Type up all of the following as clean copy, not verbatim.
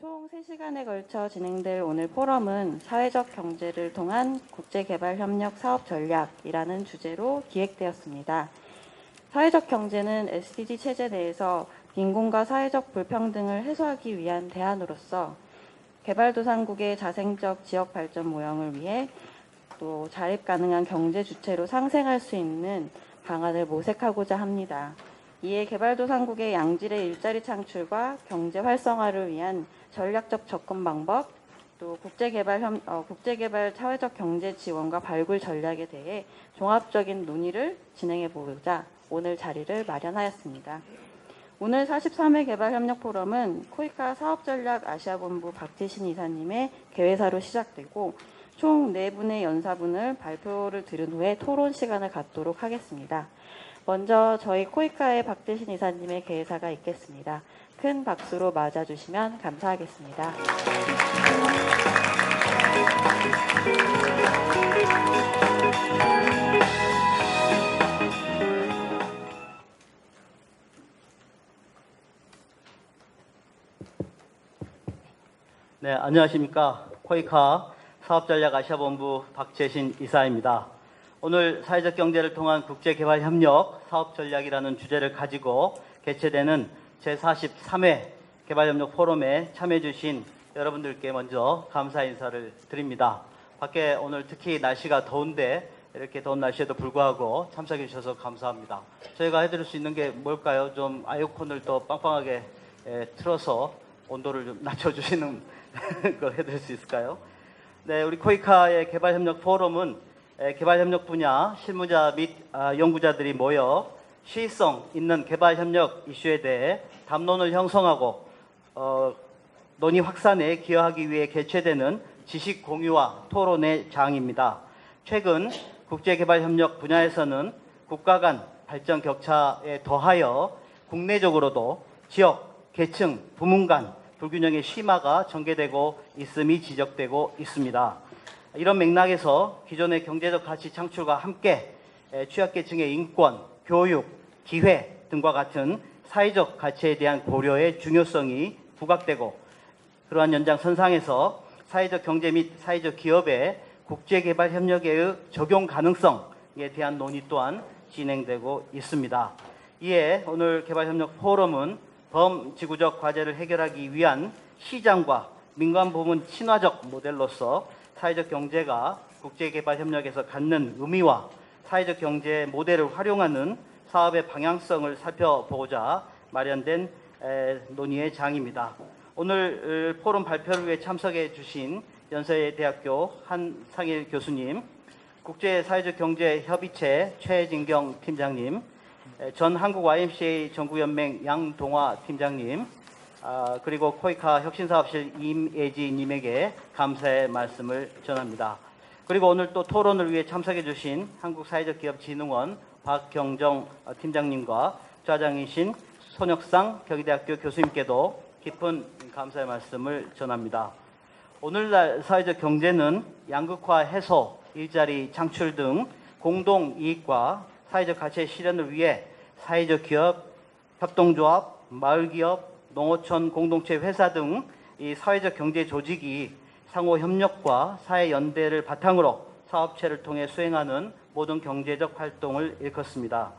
총 3시간에 걸쳐 진행될 오늘 포럼은 사회적 경제를 통한 국제개발협력 사업 전략이라는 주제로 기획되었습니다. 사회적 경제는 SDG 체제 내에서 빈곤과 사회적 불평등을 해소하기 위한 대안으로서 개발도상국의 자생적 지역 발전 모형을 위해 또 자립 가능한 경제 주체로 상생할 수 있는 방안을 모색하고자 합니다. 이에 개발도상국의 양질의 일자리 창출과 경제 활성화를 위한 전략적 접근 방법, 또 국제개발 사회적 경제 지원과 발굴 전략에 대해 종합적인 논의를 진행해 보고자 오늘 자리를 마련하였습니다. 오늘 43회 개발협력 포럼은 코이카 사업전략 아시아본부 박재신 이사님의 개회사로 시작되고 총 4분의 연사분을 발표를 들은 후에 토론 시간을 갖도록 하겠습니다. 먼저 저희 코이카의 박재신 이사님의 개회사가 있겠습니다. 큰 박수로 맞아주시면 감사하겠습니다. 네, 안녕하십니까. 코이카 사업전략 아시아본부 박재신 이사입니다. 오늘 사회적 경제를 통한 국제개발협력 사업전략이라는 주제를 가지고 개최되는 제43회 개발협력 포럼에 참여해 주신 여러분들께 먼저 감사 인사를 드립니다. 밖에 오늘 특히 날씨가 더운데 이렇게 더운 날씨에도 불구하고 참석해 주셔서 감사합니다. 저희가 해드릴 수 있는 게 뭘까요? 좀 에어컨을 더 빵빵하게 틀어서 온도를 좀 낮춰주시는 걸 해드릴 수 있을까요? 네, 우리 코이카의 개발협력 포럼은 개발협력 분야 실무자 및 연구자들이 모여 시의성 있는 개발협력 이슈에 대해 담론을 형성하고 논의 확산에 기여하기 위해 개최되는 지식 공유와 토론의 장입니다. 최근 국제개발협력 분야에서는 국가 간 발전 격차에 더하여 국내적으로도 지역, 계층, 부문 간 불균형의 심화가 전개되고 있음이 지적되고 있습니다. 이런 맥락에서 기존의 경제적 가치 창출과 함께 취약계층의 인권, 교육, 기회 등과 같은 사회적 가치에 대한 고려의 중요성이 부각되고 그러한 연장선상에서 사회적 경제 및 사회적 기업의 국제개발협력의 적용 가능성에 대한 논의 또한 진행되고 있습니다. 이에 오늘 개발협력 포럼은 범지구적 과제를 해결하기 위한 시장과 민간 부문 친화적 모델로서 사회적 경제가 국제개발협력에서 갖는 의미와 사회적 경제 모델을 활용하는 사업의 방향성을 살펴보고자 마련된 논의의 장입니다. 오늘 포럼 발표를 위해 참석해 주신 연세대학교 한상일 교수님, 국제사회적경제협의체 최진경 팀장님, 전 한국 YMCA 전국연맹 양동화 팀장님, 그리고 코이카 혁신사업실 임예지님에게 감사의 말씀을 전합니다. 그리고 오늘 또 토론을 위해 참석해 주신 한국사회적기업진흥원 박경정 팀장님과 좌장이신 손혁상 경희대학교 교수님께도 깊은 감사의 말씀을 전합니다. 오늘날 사회적 경제는 양극화 해소, 일자리 창출 등 공동이익과 사회적 가치의 실현을 위해 사회적 기업, 협동조합, 마을기업, 농어촌 공동체 회사 등 이 사회적 경제 조직이 상호 협력과 사회 연대를 바탕으로 사업체를 통해 수행하는 모든 경제적 활동을 일컫습니다.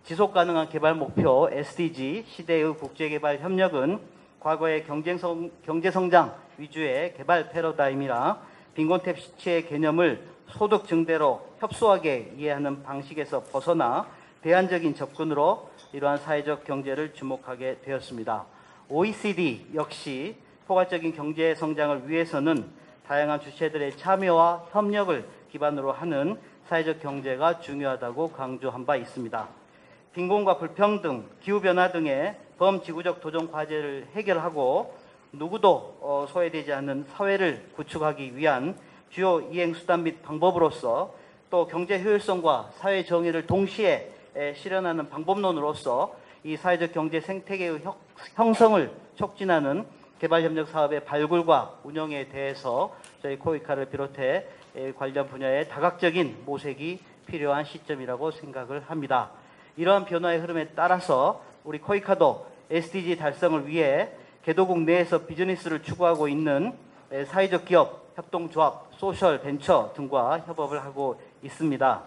지속가능한 개발 목표 SDG 시대의 국제개발 협력은 과거의 경제성장 위주의 개발 패러다임이라 빈곤택시의 개념을 소득 증대로 협소하게 이해하는 방식에서 벗어나 대안적인 접근으로 이러한 사회적 경제를 주목하게 되었습니다. OECD 역시 포괄적인 경제 성장을 위해서는 다양한 주체들의 참여와 협력을 기반으로 하는 사회적 경제가 중요하다고 강조한 바 있습니다. 빈곤과 불평등, 기후변화 등의 범지구적 도전 과제를 해결하고 누구도 소외되지 않는 사회를 구축하기 위한 주요 이행수단 및 방법으로서 또 경제 효율성과 사회 정의를 동시에 실현하는 방법론으로서 이 사회적 경제 생태계의 형성을 촉진하는 개발협력 사업의 발굴과 운영에 대해서 저희 코이카를 비롯해 관련 분야의 다각적인 모색이 필요한 시점이라고 생각을 합니다. 이러한 변화의 흐름에 따라서 우리 코이카도 SDG 달성을 위해 개도국 내에서 비즈니스를 추구하고 있는 사회적 기업, 협동조합, 소셜 벤처 등과 협업을 하고 있습니다.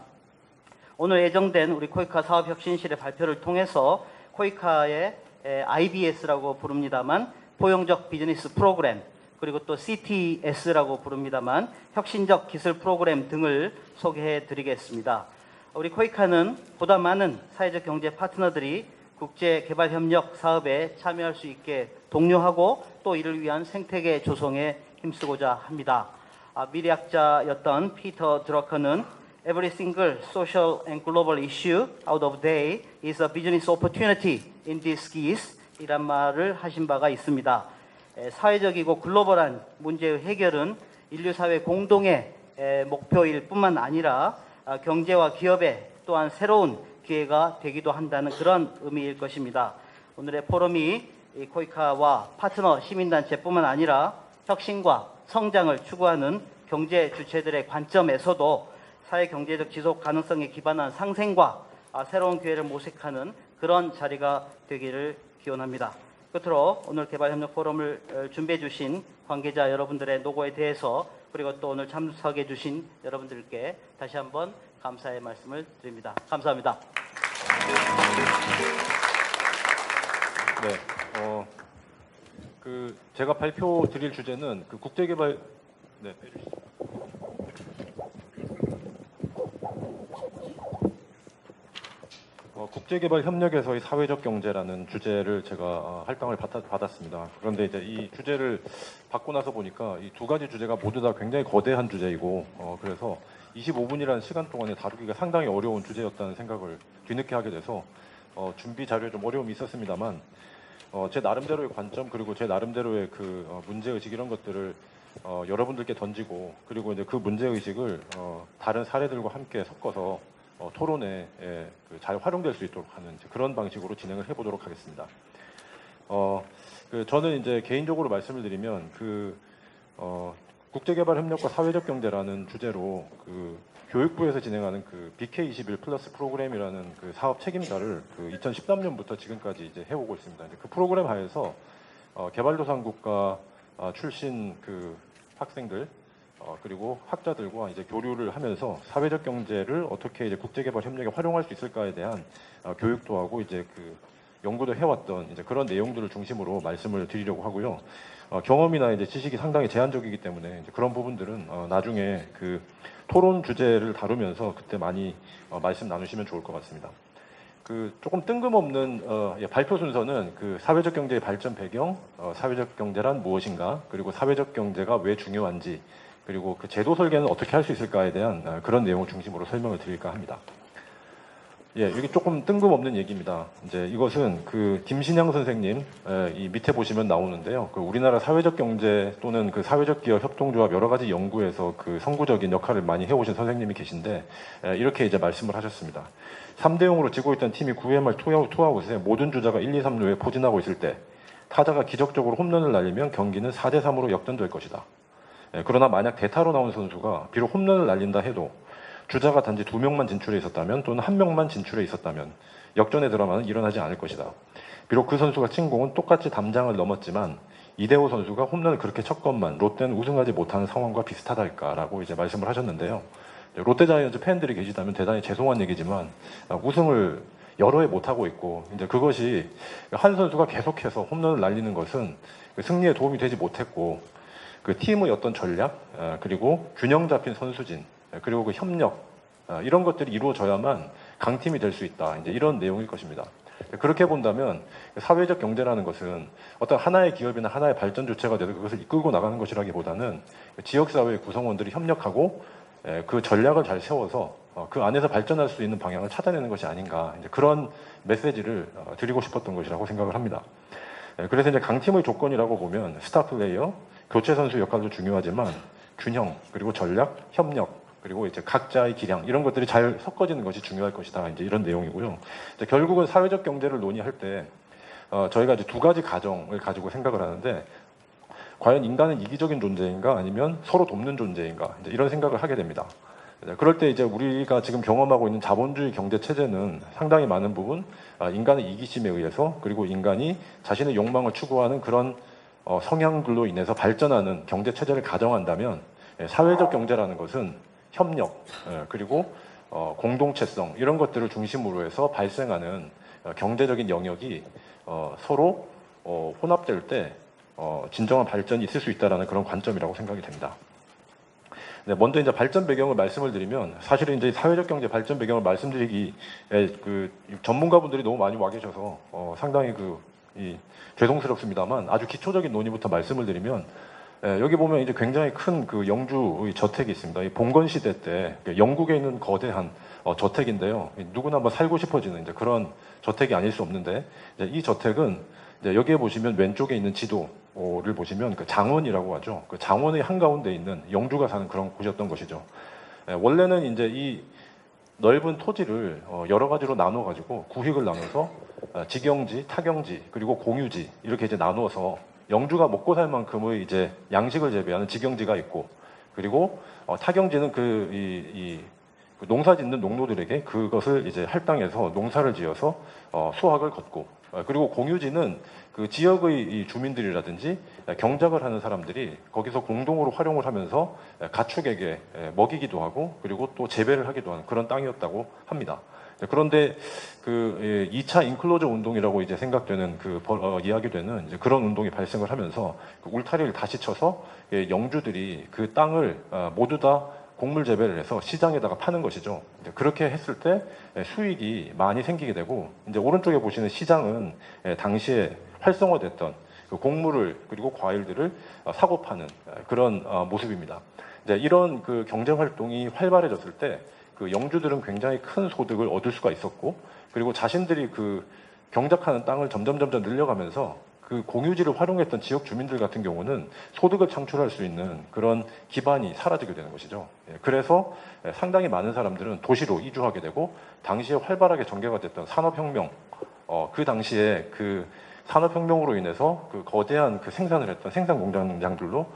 오늘 예정된 우리 코이카 사업혁신실의 발표를 통해서 코이카의 IBS라고 부릅니다만 포용적 비즈니스 프로그램, 그리고 또 CTS라고 부릅니다만 혁신적 기술 프로그램 등을 소개해 드리겠습니다. 우리 코이카는 보다 많은 사회적 경제 파트너들이 국제개발협력 사업에 참여할 수 있게 독려하고 또 이를 위한 생태계 조성에 힘쓰고자 합니다. 미래학자였던 피터 드러커는 Every single social and global issue out of day is a business opportunity in this case 이란 말을 하신 바가 있습니다. 사회적이고 글로벌한 문제의 해결은 인류 사회 공동의 목표일 뿐만 아니라 경제와 기업에 또한 새로운 기회가 되기도 한다는 그런 의미일 것입니다. 오늘의 포럼이 코이카와 파트너 시민단체뿐만 아니라 혁신과 성장을 추구하는 경제 주체들의 관점에서도 사회경제적 지속 가능성에 기반한 상생과 새로운 기회를 모색하는 그런 자리가 되기를 기원합니다. 끝으로 오늘 개발협력 포럼을 준비해 주신 관계자 여러분들의 노고에 대해서 그리고 또 오늘 참석해 주신 여러분들께 다시 한번 감사의 말씀을 드립니다. 감사합니다. 네, 제가 발표 드릴 주제는 국제개발 빼주시죠. 국제개발 협력에서의 사회적 경제라는 주제를 제가 할당을 받았습니다. 그런데 이제 이 주제를 받고 나서 보니까 이 두 가지 주제가 모두 다 굉장히 거대한 주제이고 그래서 25분이라는 시간 동안에 다루기가 상당히 어려운 주제였다는 생각을 뒤늦게 하게 돼서 준비 자료에 좀 어려움이 있었습니다만 제 나름대로의 관점 그리고 제 나름대로의 문제의식 이런 것들을 여러분들께 던지고 그리고 이제 그 문제의식을 다른 사례들과 함께 섞어서 토론에 잘 활용될 수 있도록 하는 그런 방식으로 진행을 해보도록 하겠습니다. 저는 이제 개인적으로 말씀을 드리면 국제개발협력과 사회적 경제라는 주제로 교육부에서 진행하는 BK21 플러스 프로그램이라는 사업 책임자를 2013년부터 지금까지 이제 해오고 있습니다. 이제 그 프로그램 하에서 개발도상국가 출신 학생들 그리고 학자들과 이제 교류를 하면서 사회적 경제를 어떻게 이제 국제개발 협력에 활용할 수 있을까에 대한 교육도 하고 이제 연구도 해왔던 이제 그런 내용들을 중심으로 말씀을 드리려고 하고요. 경험이나 이제 지식이 상당히 제한적이기 때문에 이제 그런 부분들은 나중에 토론 주제를 다루면서 그때 많이 말씀 나누시면 좋을 것 같습니다. 조금 뜬금없는 발표 순서는 사회적 경제의 발전 배경, 사회적 경제란 무엇인가, 그리고 사회적 경제가 왜 중요한지, 그리고 제도 설계는 어떻게 할 수 있을까에 대한 그런 내용을 중심으로 설명을 드릴까 합니다. 여기 조금 뜬금없는 얘기입니다. 이제 이것은 김신양 선생님 이 밑에 보시면 나오는데요. 우리나라 사회적 경제 또는 사회적 기업 협동조합 여러 가지 연구에서 선구적인 역할을 많이 해오신 선생님이 계신데 이렇게 이제 말씀을 하셨습니다. 3대0으로 지고 있던 팀이 9회말 투아웃에 모든 주자가 1, 2, 3루에 포진하고 있을 때 타자가 기적적으로 홈런을 날리면 경기는 4대3으로 역전될 것이다. 그러나 만약 대타로 나온 선수가 비록 홈런을 날린다 해도 주자가 단지 2명만 진출해 있었다면 또는 1명만 진출해 있었다면 역전의 드라마는 일어나지 않을 것이다. 비록 그 선수가 친 공은 똑같이 담장을 넘었지만 이대호 선수가 홈런을 그렇게 쳤건만 롯데는 우승하지 못하는 상황과 비슷하달까라고 이제 말씀을 하셨는데요. 롯데자이언츠 팬들이 계시다면 대단히 죄송한 얘기지만 우승을 여러 해 못하고 있고 이제 그것이 한 선수가 계속해서 홈런을 날리는 것은 승리에 도움이 되지 못했고 팀의 어떤 전략 그리고 균형 잡힌 선수진 그리고 협력 이런 것들이 이루어져야만 강팀이 될 수 있다. 이제 이런 내용일 것입니다. 그렇게 본다면 사회적 경제라는 것은 어떤 하나의 기업이나 하나의 발전 주체가 돼서 그것을 이끌고 나가는 것이라기보다는 지역사회의 구성원들이 협력하고 그 전략을 잘 세워서 그 안에서 발전할 수 있는 방향을 찾아내는 것이 아닌가 이제 그런 메시지를 드리고 싶었던 것이라고 생각을 합니다. 그래서 이제 강팀의 조건이라고 보면 스타 플레이어, 교체 선수 역할도 중요하지만 균형 그리고 전략, 협력 그리고 이제 각자의 기량 이런 것들이 잘 섞어지는 것이 중요할 것이다. 이제 이런 내용이고요. 이제 결국은 사회적 경제를 논의할 때 저희가 이제 두 가지 가정을 가지고 생각을 하는데 과연 인간은 이기적인 존재인가 아니면 서로 돕는 존재인가 이제 이런 생각을 하게 됩니다. 그럴 때 이제 우리가 지금 경험하고 있는 자본주의 경제 체제는 상당히 많은 부분 인간의 이기심에 의해서 그리고 인간이 자신의 욕망을 추구하는 그런 성향들로 인해서 발전하는 경제 체제를 가정한다면 사회적 경제라는 것은 협력 그리고 공동체성 이런 것들을 중심으로 해서 발생하는 경제적인 영역이 서로 혼합될 때 진정한 발전이 있을 수 있다라는 그런 관점이라고 생각이 됩니다. 네, 먼저 이제 발전 배경을 말씀을 드리면 사실은 이제 사회적 경제 발전 배경을 말씀드리기에 그 전문가분들이 너무 많이 와 계셔서 상당히 죄송스럽습니다만 아주 기초적인 논의부터 말씀을 드리면 여기 보면 이제 굉장히 큰 그 영주의 저택이 있습니다. 이 봉건 시대 때 영국에 있는 거대한 저택인데요. 누구나 뭐 살고 싶어지는 이제 그런 저택이 아닐 수 없는데 이 저택은 이제 여기에 보시면 왼쪽에 있는 지도를 보시면 그 장원이라고 하죠. 그 장원의 한가운데 있는 영주가 사는 그런 곳이었던 것이죠. 원래는 이제 이 넓은 토지를 여러 가지로 나눠 가지고 구획을 나눠서 직영지, 타경지, 그리고 공유지 이렇게 이제 나누어서 영주가 먹고 살 만큼의 이제 양식을 재배하는 직영지가 있고 그리고 타경지는 그 농사짓는 농노들에게 그것을 이제 할당해서 농사를 지어서 수확을 걷고 그리고 공유지는 그 지역의 이 주민들이라든지 경작을 하는 사람들이 거기서 공동으로 활용을 하면서 가축에게 먹이기도 하고 그리고 또 재배를 하기도 하는 그런 땅이었다고 합니다. 그런데 그 2차 인클로저 운동이라고 이제 생각되는 이야기되는 이제 그런 운동이 발생을 하면서 그 울타리를 다시 쳐서 영주들이 그 땅을 모두 다 곡물 재배를 해서 시장에다가 파는 것이죠. 그렇게 했을 때 수익이 많이 생기게 되고 이제 오른쪽에 보시는 시장은 당시에 활성화됐던 그 곡물을 그리고 과일들을 사고 파는 그런 모습입니다. 이제 이런 그 경제 활동이 활발해졌을 때 그 영주들은 굉장히 큰 소득을 얻을 수가 있었고 그리고 자신들이 그 경작하는 땅을 점점 늘려가면서 그 공유지를 활용했던 지역 주민들 같은 경우는 소득을 창출할 수 있는 그런 기반이 사라지게 되는 것이죠. 그래서 상당히 많은 사람들은 도시로 이주하게 되고 당시에 활발하게 전개가 됐던 산업혁명, 그 당시에 그 산업혁명으로 인해서 그 거대한 그 생산을 했던 생산 공장들로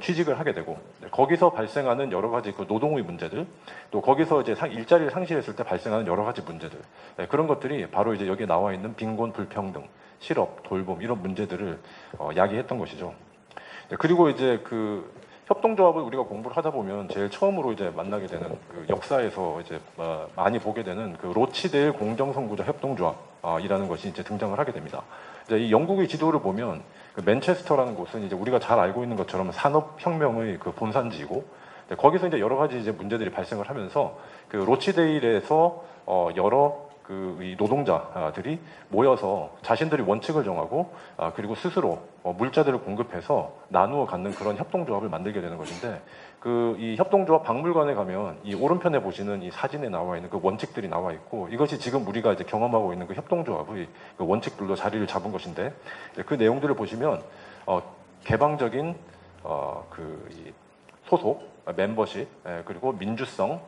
취직을 하게 되고 거기서 발생하는 여러 가지 그 노동의 문제들 또 거기서 이제 일자리를 상실했을 때 발생하는 여러 가지 문제들 그런 것들이 바로 이제 여기에 나와 있는 빈곤, 불평등, 실업, 돌봄 이런 문제들을 야기했던 것이죠. 그리고 이제 그 협동조합을 우리가 공부를 하다 보면 제일 처음으로 이제 만나게 되는 그 역사에서 이제 많이 보게 되는 그 로치데일 공정선구자 협동조합이라는 것이 이제 등장을 하게 됩니다. 이제 이 영국의 지도를 보면 그 맨체스터라는 곳은 이제 우리가 잘 알고 있는 것처럼 산업혁명의 그 본산지이고 거기서 이제 여러 가지 이제 문제들이 발생을 하면서 그 로치데일에서 여러 이 노동자들이 모여서 자신들이 원칙을 정하고 그리고 스스로 물자들을 공급해서 나누어 갖는 그런 협동조합을 만들게 되는 것인데 그 이 협동조합 박물관에 가면 이 오른편에 보시는 이 사진에 나와 있는 그 원칙들이 나와 있고 이것이 지금 우리가 이제 경험하고 있는 그 협동조합의 그 원칙들로 자리를 잡은 것인데 그 내용들을 보시면 개방적인 이 소속 멤버십 그리고 민주성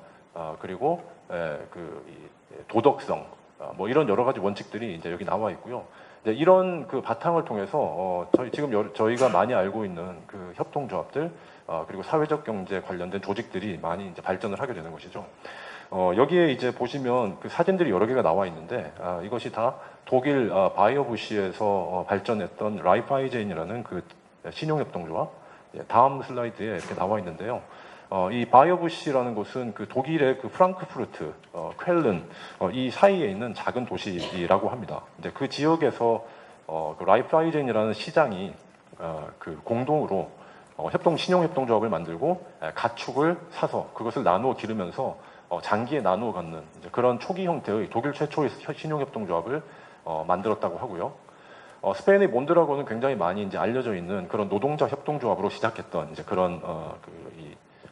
그리고 이 도덕성 뭐 이런 여러 가지 원칙들이 이제 여기 나와 있고요. 이제 이런 그 바탕을 통해서 저희가 많이 알고 있는 그 협동조합들 그리고 사회적 경제 관련된 조직들이 많이 이제 발전을 하게 되는 것이죠. 여기에 이제 보시면 그 사진들이 여러 개가 나와 있는데 이것이 다 독일 바이어부시에서 발전했던 라이프하이젠이라는 그 신용협동조합 다음 슬라이드에 이렇게 나와 있는데요. 이 바이어부시라는 곳은 그 독일의 그 프랑크푸르트, 쾰른 이 사이에 있는 작은 도시라고 합니다. 이제 그 지역에서 그 라이프하이젠이라는 시장이 그 공동으로 신용협동조합을 만들고 가축을 사서 그것을 나누어 기르면서 장기에 나누어 갖는 이제 그런 초기 형태의 독일 최초의 신용협동조합을 만들었다고 하고요. 스페인의 몬드라고는 굉장히 많이 이제 알려져 있는 그런 노동자 협동조합으로 시작했던 이제 그런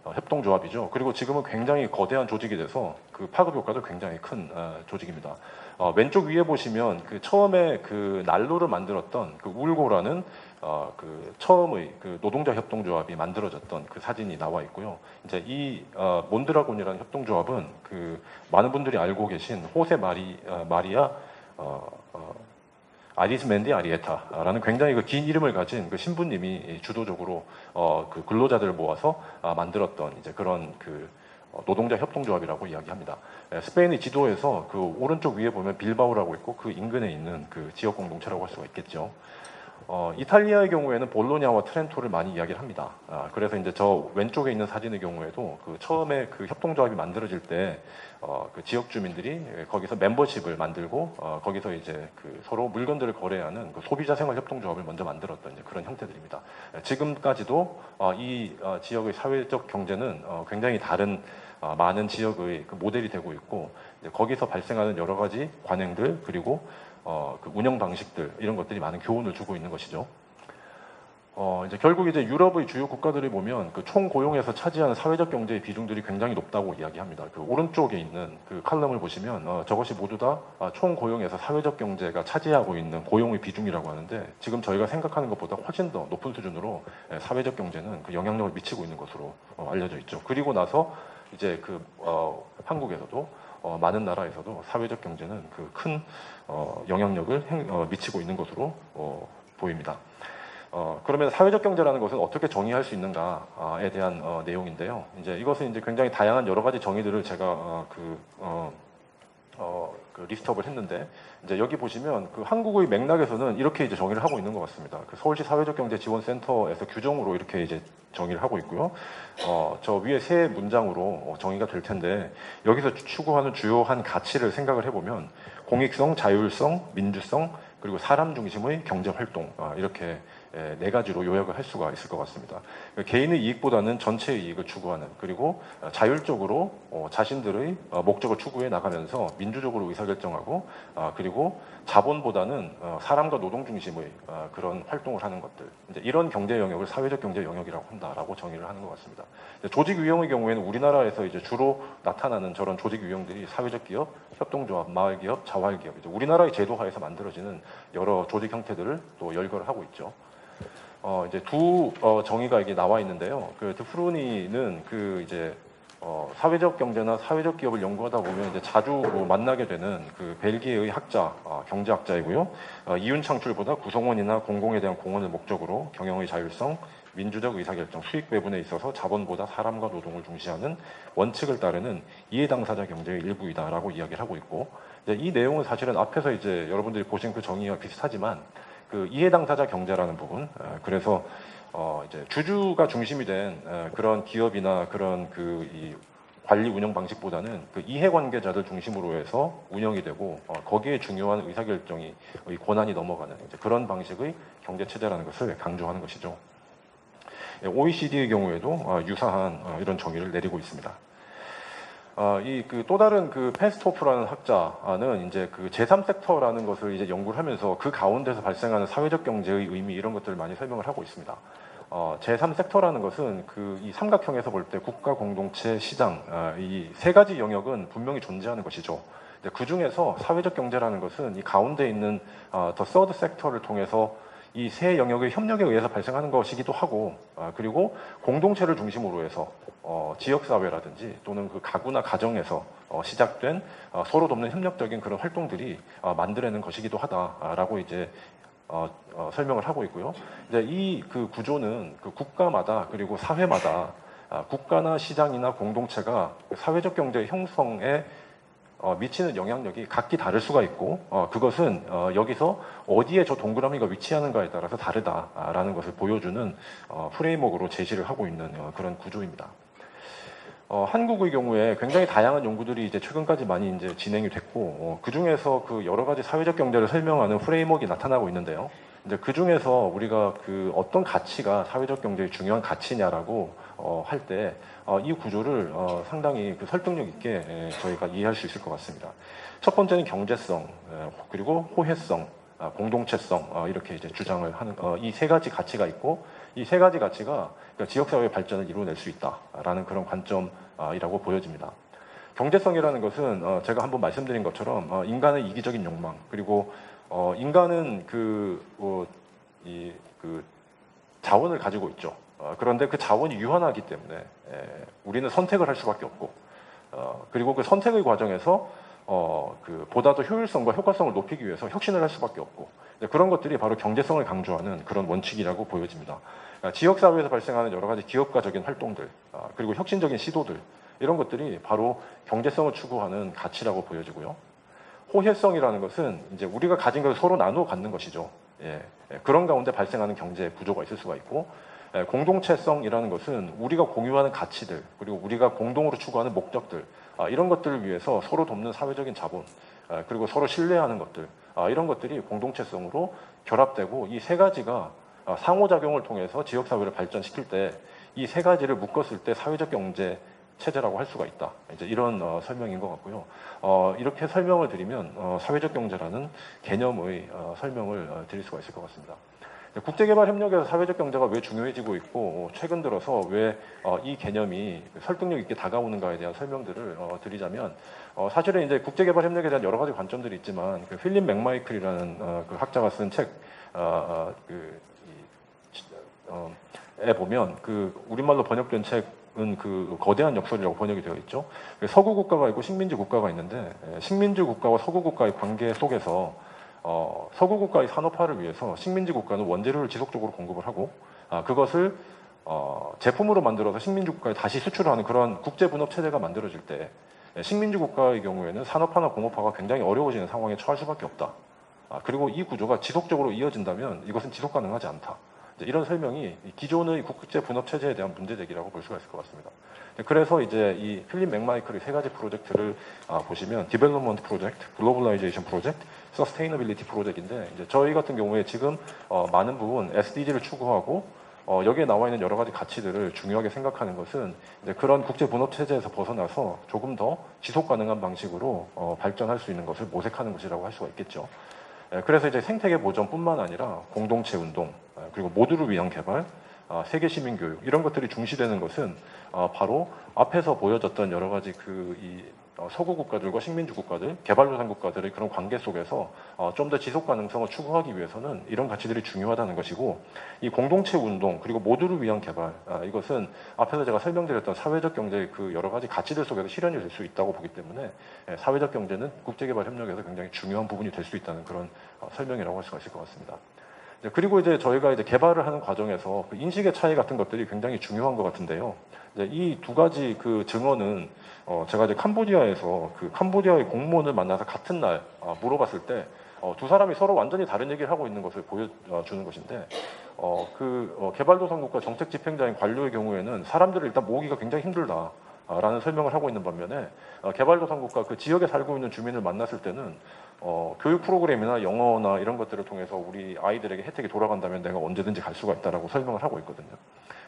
협동조합이죠. 그리고 지금은 굉장히 거대한 조직이 돼서 그 파급 효과도 굉장히 큰 조직입니다. 왼쪽 위에 보시면 그 처음에 그 난로를 만들었던 그 울고라는 그 처음의 그 노동자 협동조합이 만들어졌던 그 사진이 나와 있고요. 이제 이 몬드라곤이라는 협동조합은 그 많은 분들이 알고 계신 호세 마리아 아리스멘디 아리에타라는 굉장히 그 긴 이름을 가진 그 신부님이 주도적으로 그 근로자들을 모아서 만들었던 이제 그런 그 노동자 협동조합이라고 이야기합니다. 스페인의 지도에서 그 오른쪽 위에 보면 빌바오라고 있고 그 인근에 있는 그 지역 공동체라고 할 수가 있겠죠. 이탈리아의 경우에는 볼로냐와 트렌토를 많이 이야기를 합니다. 그래서 이제 저 왼쪽에 있는 사진의 경우에도 그 처음에 그 협동조합이 만들어질 때 그 지역 주민들이 거기서 멤버십을 만들고 거기서 이제 그 서로 물건들을 거래하는 그 소비자 생활 협동조합을 먼저 만들었던 이제 그런 형태들입니다. 지금까지도 이 지역의 사회적 경제는 굉장히 다른 많은 지역의 그 모델이 되고 있고 거기서 발생하는 여러 가지 관행들 그리고 그 운영 방식들 이런 것들이 많은 교훈을 주고 있는 것이죠. 이제 결국 이제 유럽의 주요 국가들을 보면 그 총 고용에서 차지하는 사회적 경제의 비중들이 굉장히 높다고 이야기합니다. 그 오른쪽에 있는 그 칼럼을 보시면 저것이 모두 다 총 고용에서 사회적 경제가 차지하고 있는 고용의 비중이라고 하는데 지금 저희가 생각하는 것보다 훨씬 더 높은 수준으로 사회적 경제는 그 영향력을 미치고 있는 것으로 알려져 있죠. 그리고 나서 이제 그 한국에서도 많은 나라에서도 사회적 경제는 그 큰 영향력을 미치고 있는 것으로 보입니다. 그러면 사회적 경제라는 것은 어떻게 정의할 수 있는가에 대한 내용인데요. 이제 이것은 이제 굉장히 다양한 여러 가지 정의들을 제가 그 리스트업을 했는데 이제 여기 보시면 그 한국의 맥락에서는 이렇게 이제 정의를 하고 있는 것 같습니다. 그 서울시 사회적경제지원센터에서 규정으로 이렇게 이제 정의를 하고 있고요. 저 위에 세 문장으로 정의가 될 텐데 여기서 추구하는 주요한 가치를 생각을 해보면 공익성, 자율성, 민주성 그리고 사람 중심의 경제 활동 이렇게 네 가지로 요약을 할 수가 있을 것 같습니다. 개인의 이익보다는 전체의 이익을 추구하는 그리고 자율적으로 자신들의 목적을 추구해 나가면서 민주적으로 의사결정하고 그리고 자본보다는 사람과 노동 중심의 그런 활동을 하는 것들 이제 이런 경제 영역을 사회적 경제 영역이라고 한다라고 정의를 하는 것 같습니다. 조직 유형의 경우에는 우리나라에서 이제 주로 나타나는 저런 조직 유형들이 사회적 기업, 협동조합, 마을 기업, 자활 기업 이제 우리나라의 제도화에서 만들어지는 여러 조직 형태들을 또 열거를 하고 있죠. 이제 두 정의가 이게 나와 있는데요. 그 드프루니는 그 이제 사회적 경제나 사회적 기업을 연구하다 보면 이제 자주 만나게 되는 그 벨기에의 학자, 경제학자이고요. 이윤 창출보다 구성원이나 공공에 대한 공헌을 목적으로 경영의 자율성, 민주적 의사결정, 수익 배분에 있어서 자본보다 사람과 노동을 중시하는 원칙을 따르는 이해 당사자 경제의 일부이다라고 이야기를 하고 있고, 이제 이 내용은 사실은 앞에서 이제 여러분들이 보신 그 정의와 비슷하지만 그 이해 당사자 경제라는 부분, 그래서 이제 주주가 중심이 된 그런 기업이나 그런 그 이 관리 운영 방식보다는 그 이해관계자들 중심으로 해서 운영이 되고 거기에 중요한 의사결정이 권한이 넘어가는 이제 그런 방식의 경제 체제라는 것을 강조하는 것이죠. OECD의 경우에도 유사한 이런 정의를 내리고 있습니다. 이 그 또 다른 그 펜스토프라는 학자는 이제 그 제3섹터라는 것을 이제 연구를 하면서 그 가운데서 발생하는 사회적 경제의 의미 이런 것들을 많이 설명을 하고 있습니다. 제3섹터라는 것은 그 이 삼각형에서 볼 때 국가, 공동체, 시장 이 세 가지 영역은 분명히 존재하는 것이죠. 그 중에서 사회적 경제라는 것은 이 가운데 있는 더 서드 섹터를 통해서 이 세 영역의 협력에 의해서 발생하는 것이기도 하고 그리고 공동체를 중심으로 해서 지역사회라든지 또는 그 가구나 가정에서 시작된 서로 돕는 협력적인 그런 활동들이 만들어내는 것이기도 하다라고 이제 설명을 하고 있고요. 이제 이 그 구조는 그 국가마다 그리고 사회마다 국가나 시장이나 공동체가 사회적 경제 형성에 미치는 영향력이 각기 다를 수가 있고 그것은 여기서 어디에 저 동그라미가 위치하는가에 따라서 다르다라는 것을 보여주는 프레임워크로 제시를 하고 있는 그런 구조입니다. 한국의 경우에 굉장히 다양한 연구들이 이제 최근까지 많이 이제 진행이 됐고 그 중에서 그 여러 가지 사회적 경제를 설명하는 프레임워크가 나타나고 있는데요. 이제 그 중에서 우리가 그 어떤 가치가 사회적 경제의 중요한 가치냐라고 할 때 이 구조를 상당히 그 설득력 있게 저희가 이해할 수 있을 것 같습니다. 첫 번째는 경제성, 그리고 호혜성, 공동체성 이렇게 이제 주장을 하는 이 세 가지 가치가 있고 이 세 가지 가치가 지역사회의 발전을 이루어낼 수 있다라는 그런 관점이라고 보여집니다. 경제성이라는 것은 제가 한번 말씀드린 것처럼 인간의 이기적인 욕망 그리고 인간은 그 자원을 가지고 있죠. 그런데 그 자원이 유한하기 때문에 우리는 선택을 할 수밖에 없고 그리고 그 선택의 과정에서 그 보다 더 효율성과 효과성을 높이기 위해서 혁신을 할 수밖에 없고 그런 것들이 바로 경제성을 강조하는 그런 원칙이라고 보여집니다. 지역사회에서 발생하는 여러 가지 기업가적인 활동들 그리고 혁신적인 시도들 이런 것들이 바로 경제성을 추구하는 가치라고 보여지고요. 호혜성이라는 것은 이제 우리가 가진 것을 서로 나누어 갖는 것이죠. 그런 가운데 발생하는 경제 구조가 있을 수가 있고, 공동체성이라는 것은 우리가 공유하는 가치들, 그리고 우리가 공동으로 추구하는 목적들, 이런 것들을 위해서 서로 돕는 사회적인 자본, 그리고 서로 신뢰하는 것들, 이런 것들이 공동체성으로 결합되고, 이 세 가지가 상호작용을 통해서 지역사회를 발전시킬 때 이 세 가지를 묶었을 때 사회적 경제 체제라고 할 수가 있다. 이제 이런 설명인 것 같고요. 이렇게 설명을 드리면 사회적 경제라는 개념의 설명을 드릴 수가 있을 것 같습니다. 국제개발협력에서 사회적 경제가 왜 중요해지고 있고 최근 들어서 왜 이 개념이 설득력 있게 다가오는가에 대한 설명들을 드리자면, 사실은 이제 국제개발협력에 대한 여러 가지 관점들이 있지만 그 필립 맥마이클이라는 그 학자가 쓴 책 에 보면 그 우리말로 번역된 책은 그 거대한 역설이라고 번역이 되어 있죠. 서구 국가가 있고 식민지 국가가 있는데, 식민지 국가와 서구 국가의 관계 속에서 서구 국가의 산업화를 위해서 식민지 국가는 원재료를 지속적으로 공급을 하고, 그것을 제품으로 만들어서 식민지 국가에 다시 수출하는 그런 국제 분업 체제가 만들어질 때, 식민지 국가의 경우에는 산업화나 공업화가 굉장히 어려워지는 상황에 처할 수밖에 없다. 그리고 이 구조가 지속적으로 이어진다면 이것은 지속 가능하지 않다. 이런 설명이 기존의 국제 분업 체제에 대한 문제 제기라고 볼 수가 있을 것 같습니다. 그래서 이제 이 필립 맥마이클의 세 가지 프로젝트를 보시면 디벨롭먼트 프로젝트, 글로벌라이제이션 프로젝트, 서스테이너빌리티 프로젝트인데, 이제 저희 같은 경우에 지금 많은 부분 SDG를 추구하고 여기에 나와 있는 여러 가지 가치들을 중요하게 생각하는 것은 이제 그런 국제 분업 체제에서 벗어나서 조금 더 지속 가능한 방식으로 발전할 수 있는 것을 모색하는 것이라고 할 수가 있겠죠. 그래서 이제 생태계 보전뿐만 아니라 공동체 운동, 그리고 모두를 위한 개발, 세계 시민 교육, 이런 것들이 중시되는 것은 바로 앞에서 보여졌던 여러 가지 서구 국가들과 식민지 국가들, 개발도상 국가들의 그런 관계 속에서 좀 더 지속 가능성을 추구하기 위해서는 이런 가치들이 중요하다는 것이고, 이 공동체 운동 그리고 모두를 위한 개발, 이것은 앞에서 제가 설명드렸던 사회적 경제의 그 여러 가지 가치들 속에서 실현이 될 수 있다고 보기 때문에 사회적 경제는 국제개발 협력에서 굉장히 중요한 부분이 될 수 있다는 그런 설명이라고 할 수가 있을 것 같습니다. 그리고 이제 저희가 이제 개발을 하는 과정에서 그 인식의 차이 같은 것들이 굉장히 중요한 것 같은데요. 이 두 가지 그 증언은 제가 이제 캄보디아에서 그 캄보디아의 공무원을 만나서 같은 날 물어봤을 때 두 사람이 서로 완전히 다른 얘기를 하고 있는 것을 보여주는 것인데, 개발도상국가 정책 집행자인 관료의 경우에는 사람들을 일단 모으기가 굉장히 힘들다. 라는 설명을 하고 있는 반면에 개발도상국가 그 지역에 살고 있는 주민을 만났을 때는 교육 프로그램이나 영어나 이런 것들을 통해서 우리 아이들에게 혜택이 돌아간다면 내가 언제든지 갈 수가 있다라고 설명을 하고 있거든요.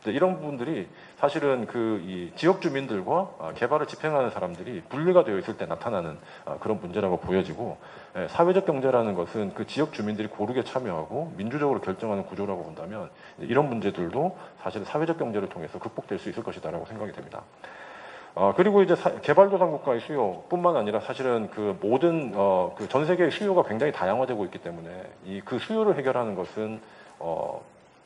이런 부분들이 사실은 이 지역 주민들과 개발을 집행하는 사람들이 분리가 되어 있을 때 나타나는 그런 문제라고 보여지고, 사회적 경제라는 것은 그 지역 주민들이 고르게 참여하고 민주적으로 결정하는 구조라고 본다면 이런 문제들도 사실 사회적 경제를 통해서 극복될 수 있을 것이다라고 생각이 됩니다. 그리고 이제 개발도상국가의 수요뿐만 아니라 사실은 그 모든 그 전 세계의 수요가 굉장히 다양화되고 있기 때문에 그 수요를 해결하는 것은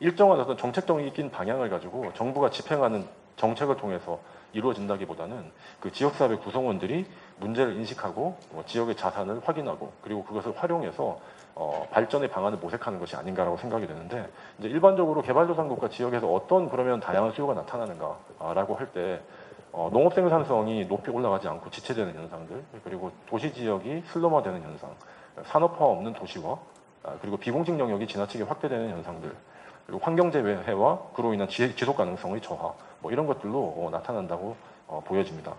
일정한 어떤 정책적인 방향을 가지고 정부가 집행하는 정책을 통해서 이루어진다기보다는 그 지역사회 구성원들이 문제를 인식하고 지역의 자산을 확인하고 그리고 그것을 활용해서 발전의 방안을 모색하는 것이 아닌가라고 생각이 되는데, 이제 일반적으로 개발도상국가 지역에서 어떤 그러면 다양한 수요가 나타나는가라고 할 때 농업 생산성이 높이 올라가지 않고 지체되는 현상들, 그리고 도시 지역이 슬럼화되는 현상, 산업화 없는 도시화, 그리고 비공식 영역이 지나치게 확대되는 현상들, 그리고 환경재해와 그로 인한 지속 가능성의 저하, 이런 것들로 나타난다고 보여집니다.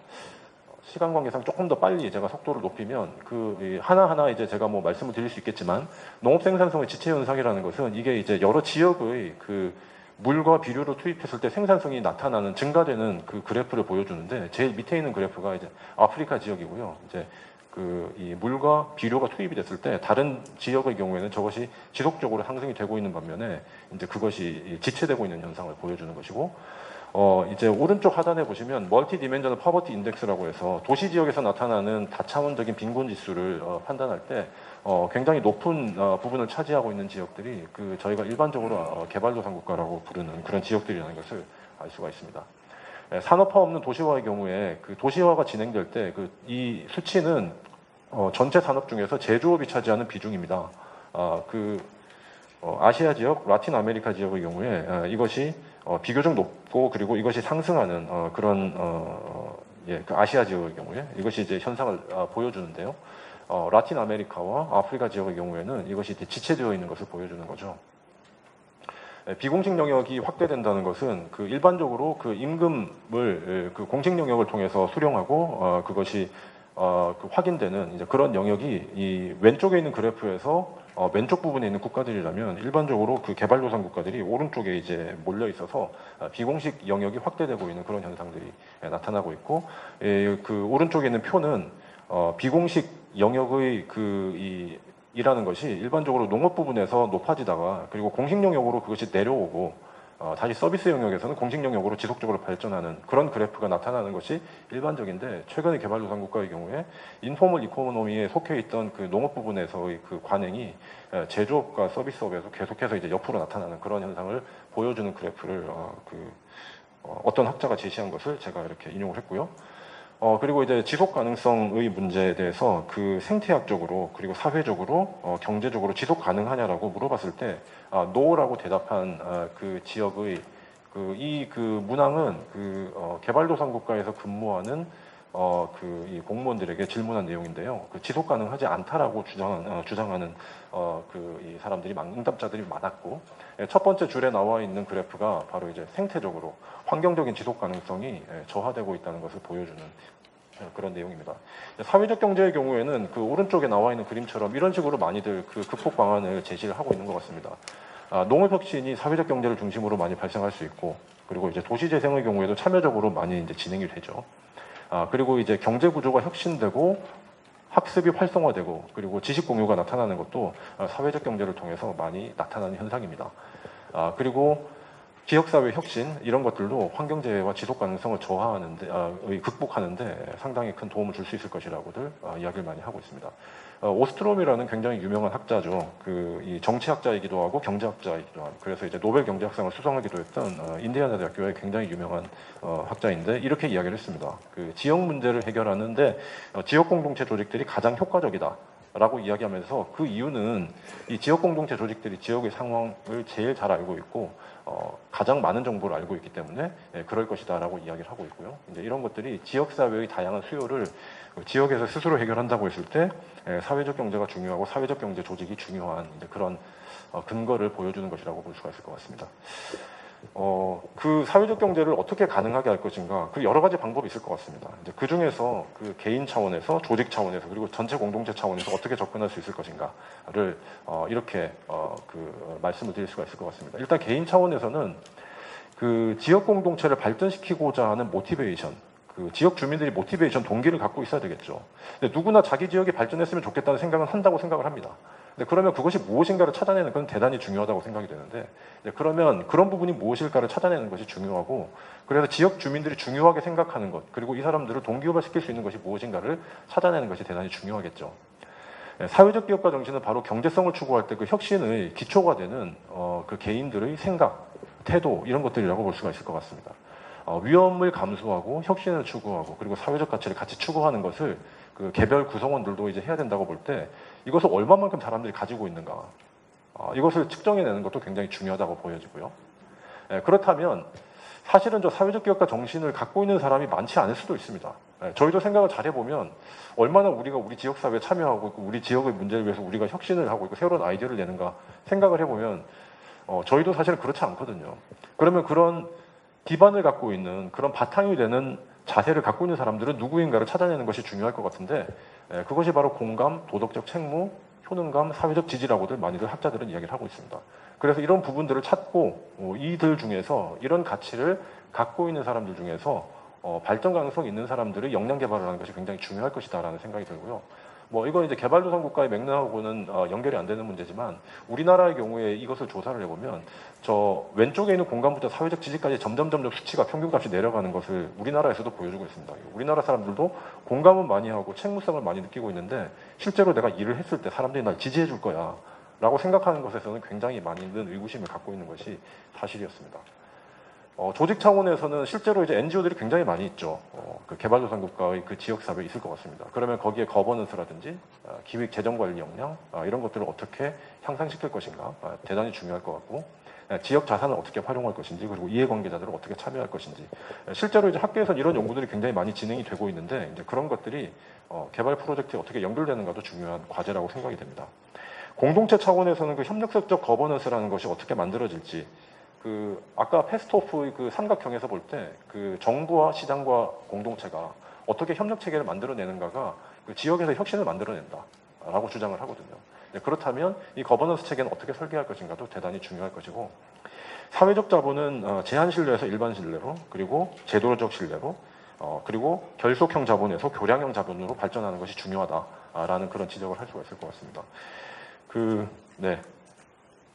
시간 관계상 조금 더 빨리 제가 속도를 높이면 하나하나 이제 제가 말씀을 드릴 수 있겠지만, 농업 생산성의 지체 현상이라는 것은 이게 이제 여러 지역의 물과 비료를 투입했을 때 생산성이 나타나는 증가되는 그 그래프를 보여주는데, 제일 밑에 있는 그래프가 이제 아프리카 지역이고요. 이제 이 물과 비료가 투입이 됐을 때 다른 지역의 경우에는 저것이 지속적으로 상승이 되고 있는 반면에 이제 그것이 지체되고 있는 현상을 보여주는 것이고, 이제 오른쪽 하단에 보시면 멀티 디멘저널 퍼버티 인덱스라고 해서 도시 지역에서 나타나는 다차원적인 빈곤 지수를 판단할 때 굉장히 높은 부분을 차지하고 있는 지역들이 저희가 일반적으로 개발도상 국가라고 부르는 그런 지역들이라는 것을 알 수가 있습니다. 산업화 없는 도시화의 경우에 그 도시화가 진행될 때 이 수치는 전체 산업 중에서 제조업이 차지하는 비중입니다. 아시아 지역, 라틴 아메리카 지역의 경우에 이것이 비교적 높고, 그리고 이것이 상승하는 그런 그 아시아 지역의 경우에 이것이 이제 현상을 보여주는데요. 라틴 아메리카와 아프리카 지역의 경우에는 이것이 이제 지체되어 있는 것을 보여주는 거죠. 비공식 영역이 확대된다는 것은 그 일반적으로 그 임금을 그 공식 영역을 통해서 수령하고 그것이 그 확인되는 이제 그런 영역이 이 왼쪽에 있는 그래프에서 왼쪽 부분에 있는 국가들이라면 일반적으로 그 개발도상 국가들이 오른쪽에 이제 몰려 있어서 비공식 영역이 확대되고 있는 그런 현상들이 나타나고 있고 그 오른쪽에 있는 표는 비공식 영역의 이라는 것이 일반적으로 농업 부분에서 높아지다가 그리고 공식 영역으로 그것이 내려오고 다시 서비스 영역에서는 공식 영역으로 지속적으로 발전하는 그런 그래프가 나타나는 것이 일반적인데 최근의 개발도상 국가의 경우에 인포멀 이코노미에 속해 있던 그 농업 부분에서의 그 관행이 제조업과 서비스업에서 계속해서 이제 옆으로 나타나는 그런 현상을 보여주는 그래프를 어떤 학자가 제시한 것을 제가 이렇게 인용을 했고요. 그리고 이제 지속 가능성의 문제에 대해서 그 생태학적으로 그리고 사회적으로 경제적으로 지속 가능하냐라고 물어봤을 때 no라고 대답한 그 지역의 그 문항은 개발도상 국가에서 근무하는 이 공무원들에게 질문한 내용인데요. 그 지속 가능하지 않다라고 주장하는 이 사람들이 응답자들이 많았고 첫 번째 줄에 나와 있는 그래프가 바로 이제 생태적으로 환경적인 지속 가능성이 저하되고 있다는 것을 보여주는 그런 내용입니다. 사회적 경제의 경우에는 그 오른쪽에 나와 있는 그림처럼 이런 식으로 많이들 그 극복 방안을 제시를 하고 있는 것 같습니다. 농업 혁신이 사회적 경제를 중심으로 많이 발생할 수 있고 그리고 이제 도시 재생의 경우에도 참여적으로 많이 이제 진행이 되죠. 그리고 이제 경제 구조가 혁신되고 학습이 활성화되고 그리고 지식 공유가 나타나는 것도 사회적 경제를 통해서 많이 나타나는 현상입니다. 그리고 지역사회 혁신 이런 것들도 환경재해와 지속 가능성을 극복하는데 상당히 큰 도움을 줄 수 있을 것이라고들 이야기를 많이 하고 있습니다. 오스트롬이라는 굉장히 유명한 학자죠. 이 정치학자이기도 하고 경제학자이기도 하고 그래서 이제 노벨 경제학상을 수상하기도 했던 인디애나 대학교의 굉장히 유명한 학자인데 이렇게 이야기를 했습니다. 그 지역 문제를 해결하는데 지역 공동체 조직들이 가장 효과적이다. 라고 이야기하면서 그 이유는 이 지역 공동체 조직들이 지역의 상황을 제일 잘 알고 있고 가장 많은 정보를 알고 있기 때문에 그럴 것이다라고 이야기를 하고 있고요. 이제 이런 것들이 지역 사회의 다양한 수요를 지역에서 스스로 해결한다고 했을 때 사회적 경제가 중요하고 사회적 경제 조직이 중요한 이제 그런 근거를 보여주는 것이라고 볼 수가 있을 것 같습니다. 그 사회적 경제를 어떻게 가능하게 할 것인가, 그 여러 가지 방법이 있을 것 같습니다. 이제 그 중에서 그 개인 차원에서, 조직 차원에서, 그리고 전체 공동체 차원에서 어떻게 접근할 수 있을 것인가를 이렇게 말씀을 드릴 수가 있을 것 같습니다. 일단 개인 차원에서는 그 지역 공동체를 발전시키고자 하는 모티베이션, 그 지역 주민들이 모티베이션, 동기를 갖고 있어야 되겠죠. 근데 누구나 자기 지역이 발전했으면 좋겠다는 생각은 한다고 생각을 합니다. 근데 그러면 그것이 무엇인가를 찾아내는 건 대단히 중요하다고 생각이 되는데, 그러면 그런 부분이 무엇일까를 찾아내는 것이 중요하고, 그래서 지역 주민들이 중요하게 생각하는 것, 그리고 이 사람들을 동기부여시킬 수 있는 것이 무엇인가를 찾아내는 것이 대단히 중요하겠죠. 사회적 기업가 정신은 바로 경제성을 추구할 때 그 혁신의 기초가 되는 그 개인들의 생각, 태도 이런 것들이라고 볼 수가 있을 것 같습니다. 위험을 감수하고 혁신을 추구하고 그리고 사회적 가치를 같이 추구하는 것을 그 개별 구성원들도 이제 해야 된다고 볼 때 이것을 얼마만큼 사람들이 가지고 있는가, 이것을 측정해내는 것도 굉장히 중요하다고 보여지고요. 그렇다면 사실은 저 사회적 기업가 정신을 갖고 있는 사람이 많지 않을 수도 있습니다. 저희도 생각을 잘 해보면 얼마나 우리가 우리 지역사회에 참여하고 있고 우리 지역의 문제를 위해서 우리가 혁신을 하고 있고 새로운 아이디어를 내는가 생각을 해보면 저희도 사실은 그렇지 않거든요. 그러면 그런 기반을 갖고 있는, 그런 바탕이 되는 자세를 갖고 있는 사람들은 누구인가를 찾아내는 것이 중요할 것 같은데, 그것이 바로 공감, 도덕적 책무, 효능감, 사회적 지지라고들 많이들 학자들은 이야기를 하고 있습니다. 그래서 이런 부분들을 찾고 이들 중에서 이런 가치를 갖고 있는 사람들 중에서 발전 가능성 있는 사람들의 역량 개발을 하는 것이 굉장히 중요할 것이다라는 생각이 들고요. 이건 이제 개발도상 국가의 맥락하고는 연결이 안 되는 문제지만 우리나라의 경우에 이것을 조사를 해보면 저 왼쪽에 있는 공감부터 사회적 지지까지 점점 수치가 평균값이 내려가는 것을 우리나라에서도 보여주고 있습니다. 우리나라 사람들도 공감은 많이 하고 책무성을 많이 느끼고 있는데 실제로 내가 일을 했을 때 사람들이 날 지지해 줄 거야 라고 생각하는 것에서는 굉장히 많은 의구심을 갖고 있는 것이 사실이었습니다. 조직 차원에서는 실제로 이제 NGO들이 굉장히 많이 있죠. 그 개발도상 국가의 그 지역사회에 있을 것 같습니다. 그러면 거기에 거버넌스라든지 기획 재정관리 역량 이런 것들을 어떻게 향상시킬 것인가 대단히 중요할 것 같고, 지역 자산을 어떻게 활용할 것인지, 그리고 이해관계자들을 어떻게 참여할 것인지, 실제로 이제 학교에서는 이런 연구들이 굉장히 많이 진행이 되고 있는데, 이제 그런 것들이 개발 프로젝트에 어떻게 연결되는가도 중요한 과제라고 생각이 됩니다. 공동체 차원에서는 그 협력적 거버넌스라는 것이 어떻게 만들어질지, 아까 패스트오프의 그 삼각형에서 볼 때 그 정부와 시장과 공동체가 어떻게 협력 체계를 만들어내는가가 그 지역에서 혁신을 만들어낸다라고 주장을 하거든요. 그렇다면 이 거버넌스 체계는 어떻게 설계할 것인가도 대단히 중요할 것이고, 사회적 자본은 제한 신뢰에서 일반 신뢰로, 그리고 제도적 신뢰로, 그리고 결속형 자본에서 교량형 자본으로 발전하는 것이 중요하다라는 그런 지적을 할 수가 있을 것 같습니다.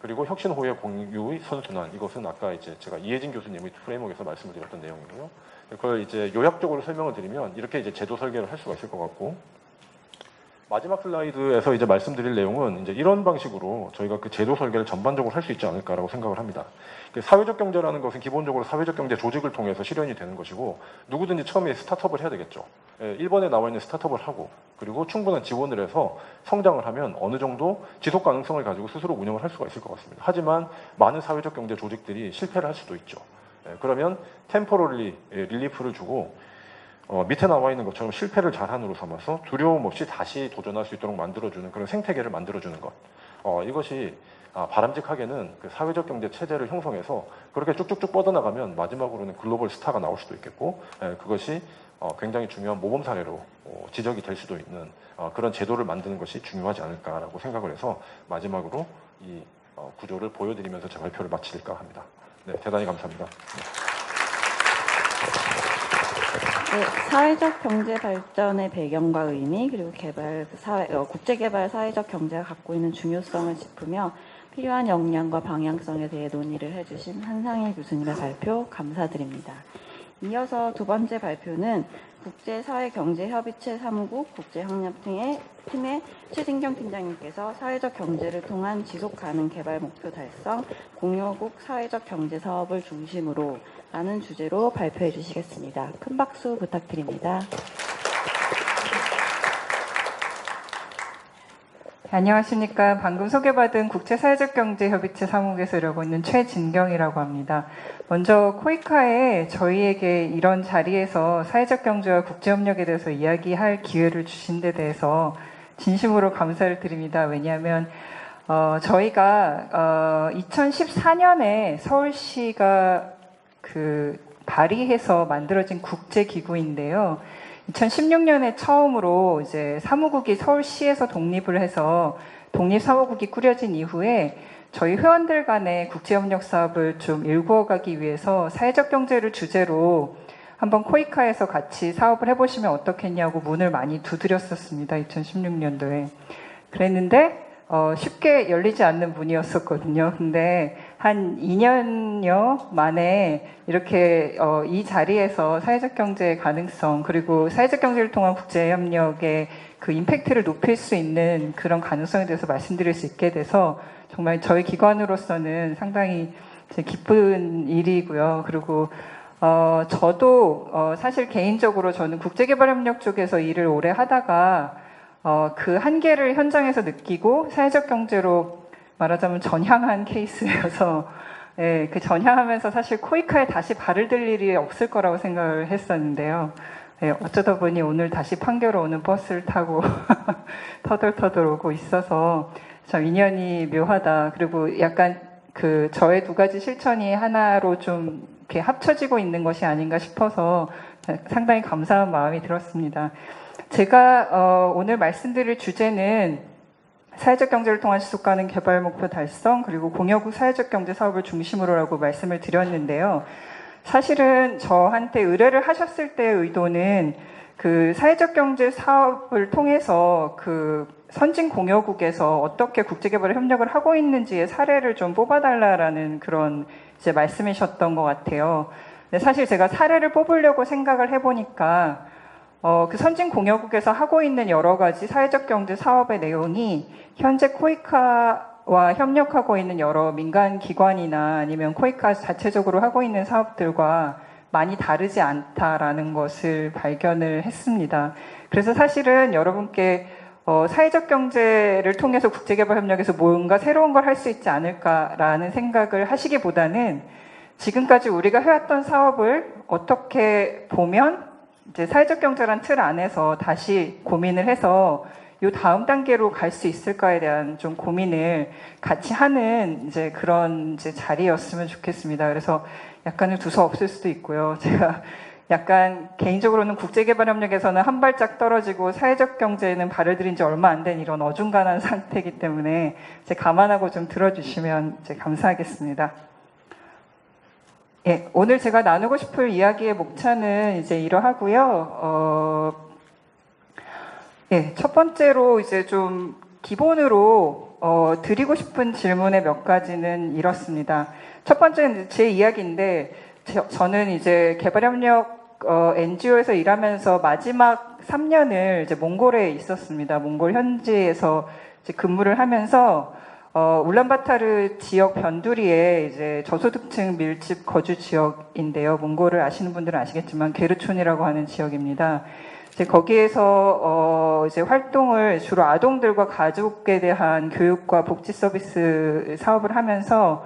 그리고 혁신 후의 공유의 선순환, 이것은 아까 이제 제가 이혜진 교수님의 프레임워크에서 말씀을 드렸던 내용이고요. 그걸 이제 요약적으로 설명을 드리면 이렇게 이제 제도 설계를 할 수가 있을 것 같고, 마지막 슬라이드에서 이제 말씀드릴 내용은 이제 이런 방식으로 저희가 그 제도 설계를 전반적으로 할 수 있지 않을까라고 생각을 합니다. 사회적 경제라는 것은 기본적으로 사회적 경제 조직을 통해서 실현이 되는 것이고, 누구든지 처음에 스타트업을 해야 되겠죠. 1번에 나와 있는 스타트업을 하고, 그리고 충분한 지원을 해서 성장을 하면 어느 정도 지속 가능성을 가지고 스스로 운영을 할 수가 있을 것 같습니다. 하지만 많은 사회적 경제 조직들이 실패를 할 수도 있죠. 그러면 템포럴리 릴리프를 주고, 밑에 나와 있는 것처럼 실패를 자산으로 삼아서 두려움 없이 다시 도전할 수 있도록 만들어주는 그런 생태계를 만들어주는 것. 이것이 바람직하게는 그 사회적 경제 체제를 형성해서 그렇게 쭉쭉쭉 뻗어나가면 마지막으로는 글로벌 스타가 나올 수도 있겠고, 그것이 굉장히 중요한 모범 사례로 지적이 될 수도 있는 그런 제도를 만드는 것이 중요하지 않을까라고 생각을 해서 마지막으로 이 구조를 보여드리면서 제 발표를 마칠까 합니다. 네, 대단히 감사합니다. 네, 사회적 경제 발전의 배경과 의미, 그리고 국제개발 사회적 경제가 갖고 있는 중요성을 짚으며 필요한 역량과 방향성에 대해 논의를 해주신 한상일 교수님의 발표 감사드립니다. 이어서 두 번째 발표는 국제사회경제협의체 3국 국제협력팀의 최진경 팀장님께서 사회적 경제를 통한 지속가능 개발 목표 달성, 공여국 사회적 경제 사업을 중심으로 라는 주제로 발표해 주시겠습니다. 큰 박수 부탁드립니다. 안녕하십니까. 방금 소개받은 국제사회적경제협의체 사무국에서 일하고 있는 최진경이라고 합니다. 먼저 코이카에 저희에게 이런 자리에서 사회적 경제와 국제협력에 대해서 이야기할 기회를 주신 데 대해서 진심으로 감사를 드립니다. 왜냐하면 저희가 2014년에 서울시가 발의해서 만들어진 국제기구인데요. 2016년에 처음으로 이제 사무국이 서울시에서 독립을 해서 독립사무국이 꾸려진 이후에 저희 회원들 간의 국제협력 사업을 좀 일구어가기 위해서 사회적 경제를 주제로 한번 코이카에서 같이 사업을 해보시면 어떻겠냐고 문을 많이 두드렸었습니다. 2016년도에. 그랬는데 쉽게 열리지 않는 문이었었거든요. 근데 한 2년여 만에 이렇게 이 자리에서 사회적 경제의 가능성, 그리고 사회적 경제를 통한 국제협력의 그 임팩트를 높일 수 있는 그런 가능성에 대해서 말씀드릴 수 있게 돼서 정말 저희 기관으로서는 상당히 기쁜 일이고요. 그리고 저도 사실 개인적으로 저는 국제개발협력 쪽에서 일을 오래 하다가 그 한계를 현장에서 느끼고 사회적 경제로 말하자면 전향한 케이스여서 그 전향하면서 사실 코이카에 다시 발을 들 일이 없을 거라고 생각을 했었는데요. 어쩌다 보니 오늘 다시 판교로 오는 버스를 타고 터덜터덜 오고 있어서 참 인연이 묘하다. 그리고 약간 저의 두 가지 실천이 하나로 좀 이렇게 합쳐지고 있는 것이 아닌가 싶어서 상당히 감사한 마음이 들었습니다. 제가 오늘 말씀드릴 주제는 사회적 경제를 통한 지속가능 개발 목표 달성, 그리고 공여국 사회적 경제 사업을 중심으로라고 말씀을 드렸는데요. 사실은 저한테 의뢰를 하셨을 때의 의도는 그 사회적 경제 사업을 통해서 그 선진 공여국에서 어떻게 국제개발 협력을 하고 있는지의 사례를 좀 뽑아달라라는 그런 이제 말씀이셨던 것 같아요. 근데 사실 제가 사례를 뽑으려고 생각을 해보니까 그 선진 공여국에서 하고 있는 여러 가지 사회적 경제 사업의 내용이 현재 코이카와 협력하고 있는 여러 민간 기관이나 아니면 코이카 자체적으로 하고 있는 사업들과 많이 다르지 않다라는 것을 발견을 했습니다. 그래서 사실은 여러분께 사회적 경제를 통해서 국제개발협력에서 뭔가 새로운 걸 할 수 있지 않을까라는 생각을 하시기보다는 지금까지 우리가 해왔던 사업을 어떻게 보면 이제 사회적 경제란 틀 안에서 다시 고민을 해서 요 다음 단계로 갈 수 있을까에 대한 좀 고민을 같이 하는 이제 그런 이제 자리였으면 좋겠습니다. 그래서 약간은 두서 없을 수도 있고요. 제가 약간 개인적으로는 국제개발협력에서는 한 발짝 떨어지고 사회적 경제에는 발을 들인 지 얼마 안 된 이런 어중간한 상태이기 때문에 이제 감안하고 좀 들어주시면 이제 감사하겠습니다. 예, 오늘 제가 나누고 싶을 이야기의 목차는 이제 이러하고요. 예, 첫 번째로 이제 좀 기본으로 드리고 싶은 질문의 몇 가지는 이렇습니다. 첫 번째는 제 이야기인데 저는 이제 개발협력 NGO에서 일하면서 마지막 3년을 이제 몽골에 있었습니다. 몽골 현지에서 이제 근무를 하면서 울란바타르 지역 변두리에 이제 저소득층 밀집 거주 지역인데요. 몽골을 아시는 분들은 아시겠지만 게르촌이라고 하는 지역입니다. 이제 거기에서 이제 활동을 주로 아동들과 가족에 대한 교육과 복지 서비스 사업을 하면서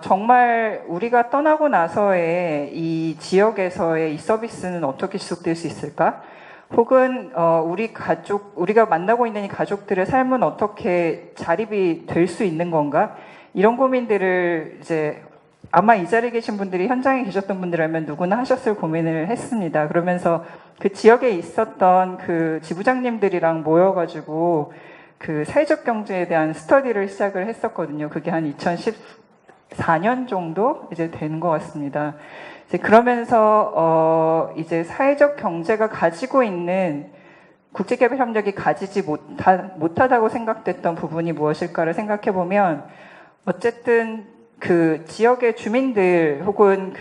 정말 우리가 떠나고 나서의 이 지역에서의 이 서비스는 어떻게 지속될 수 있을까? 혹은 우리가 만나고 있는 이 가족들의 삶은 어떻게 자립이 될 수 있는 건가? 이런 고민들을 이제 아마 이 자리에 계신 분들이 현장에 계셨던 분들이라면 누구나 하셨을 고민을 했습니다. 그러면서 그 지역에 있었던 그 지부장님들이랑 모여가지고 그 사회적 경제에 대한 스터디를 시작을 했었거든요. 그게 한 2014년 정도 이제 된 것 같습니다. 이제 그러면서 이제 사회적 경제가 가지고 있는 국제개발협력이 가지지 못하다고 생각됐던 부분이 무엇일까를 생각해 보면 어쨌든 그 지역의 주민들 혹은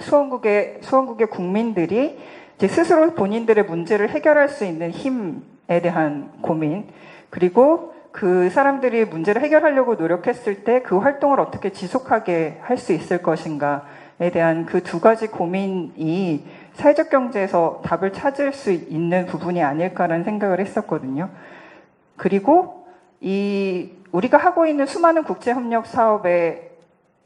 수원국의 국민들이 이제 스스로 본인들의 문제를 해결할 수 있는 힘에 대한 고민, 그리고 그 사람들이 문제를 해결하려고 노력했을 때 그 활동을 어떻게 지속하게 할 수 있을 것인가에 대한 그 두 가지 고민이 사회적 경제에서 답을 찾을 수 있는 부분이 아닐까라는 생각을 했었거든요. 그리고 우리가 하고 있는 수많은 국제협력 사업의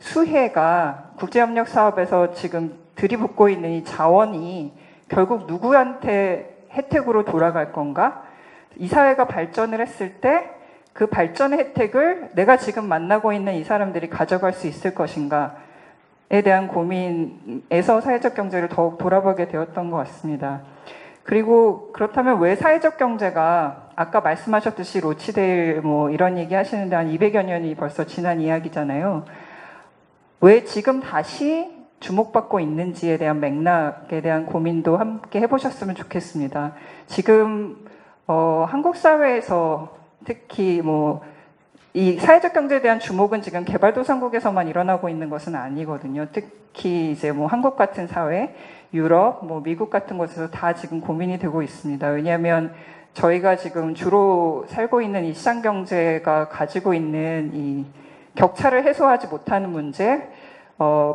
수혜가 국제협력 사업에서 지금 들이붓고 있는 이 자원이 결국 누구한테 혜택으로 돌아갈 건가? 이 사회가 발전을 했을 때 그 발전의 혜택을 내가 지금 만나고 있는 이 사람들이 가져갈 수 있을 것인가에 대한 고민에서 사회적 경제를 더욱 돌아보게 되었던 것 같습니다. 그리고 그렇다면 왜 사회적 경제가 아까 말씀하셨듯이 로치데일 뭐 이런 얘기 하시는데 한 200여 년이 벌써 지난 이야기잖아요. 왜 지금 다시 주목받고 있는지에 대한 맥락에 대한 고민도 함께 해보셨으면 좋겠습니다. 지금 한국 사회에서 특히 이 사회적 경제에 대한 주목은 지금 개발도상국에서만 일어나고 있는 것은 아니거든요. 특히 이제 한국 같은 사회, 유럽, 미국 같은 곳에서 다 지금 고민이 되고 있습니다. 왜냐하면 저희가 지금 주로 살고 있는 이 시장 경제가 가지고 있는 이 격차를 해소하지 못하는 문제,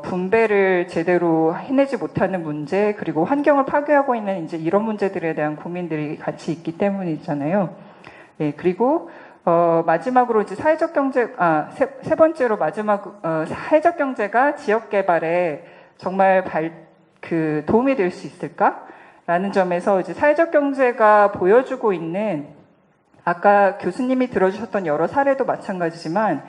분배를 제대로 해내지 못하는 문제, 그리고 환경을 파괴하고 있는 이제 이런 문제들에 대한 고민들이 같이 있기 때문이잖아요. 예, 그리고 마지막으로 이제 사회적 경제, 세 번째로 사회적 경제가 지역 개발에 정말 도움이 될 수 있을까라는 점에서 이제 사회적 경제가 보여주고 있는 아까 교수님이 들어주셨던 여러 사례도 마찬가지지만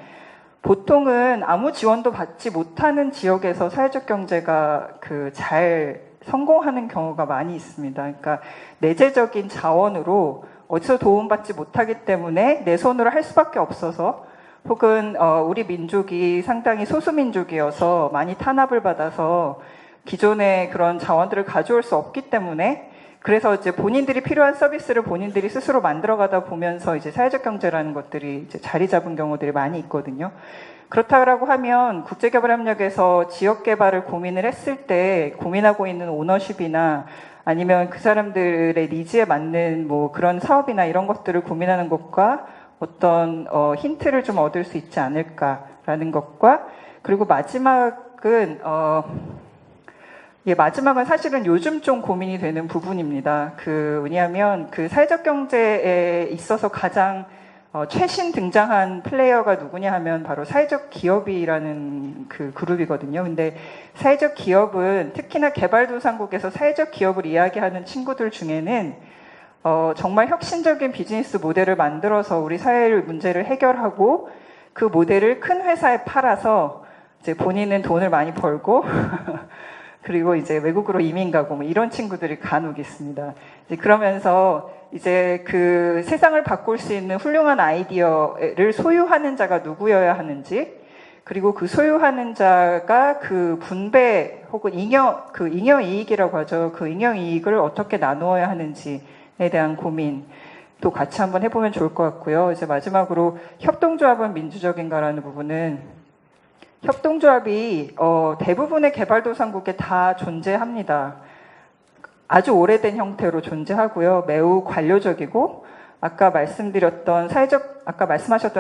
보통은 아무 지원도 받지 못하는 지역에서 사회적 경제가 잘 성공하는 경우가 많이 있습니다. 그러니까 내재적인 자원으로 어디서 도움받지 못하기 때문에 내 손으로 할 수밖에 없어서 혹은 우리 민족이 상당히 소수민족이어서 많이 탄압을 받아서 기존의 그런 자원들을 가져올 수 없기 때문에 그래서 이제 본인들이 필요한 서비스를 본인들이 스스로 만들어가다 보면서 이제 사회적 경제라는 것들이 이제 자리 잡은 경우들이 많이 있거든요. 그렇다고 하면 국제개발협력에서 지역개발을 고민을 했을 때 고민하고 있는 오너십이나 아니면 그 사람들의 니즈에 맞는 그런 사업이나 이런 것들을 고민하는 것과 어떤 힌트를 좀 얻을 수 있지 않을까라는 것과 그리고 마지막은 예, 마지막은 사실은 요즘 좀 고민이 되는 부분입니다. 왜냐하면 그 사회적 경제에 있어서 가장 최신 등장한 플레이어가 누구냐 하면 바로 사회적 기업이라는 그 그룹이거든요. 근데 사회적 기업은 특히나 개발도상국에서 사회적 기업을 이야기하는 친구들 중에는 정말 혁신적인 비즈니스 모델을 만들어서 우리 사회의 문제를 해결하고 그 모델을 큰 회사에 팔아서 이제 본인은 돈을 많이 벌고 그리고 이제 외국으로 이민 가고 뭐 이런 친구들이 간혹 있습니다. 이제 그러면서 이제 그 세상을 바꿀 수 있는 훌륭한 아이디어를 소유하는 자가 누구여야 하는지, 그리고 그 소유하는 자가 그 분배 혹은 잉여 이익이라고 하죠. 그 잉여 이익을 어떻게 나누어야 하는지에 대한 고민도 같이 한번 해보면 좋을 것 같고요. 이제 마지막으로 협동조합은 민주적인가라는 부분은 협동조합이 대부분의 개발도상국에 다 존재합니다. 아주 오래된 형태로 존재하고요. 매우 관료적이고 아까 말씀하셨던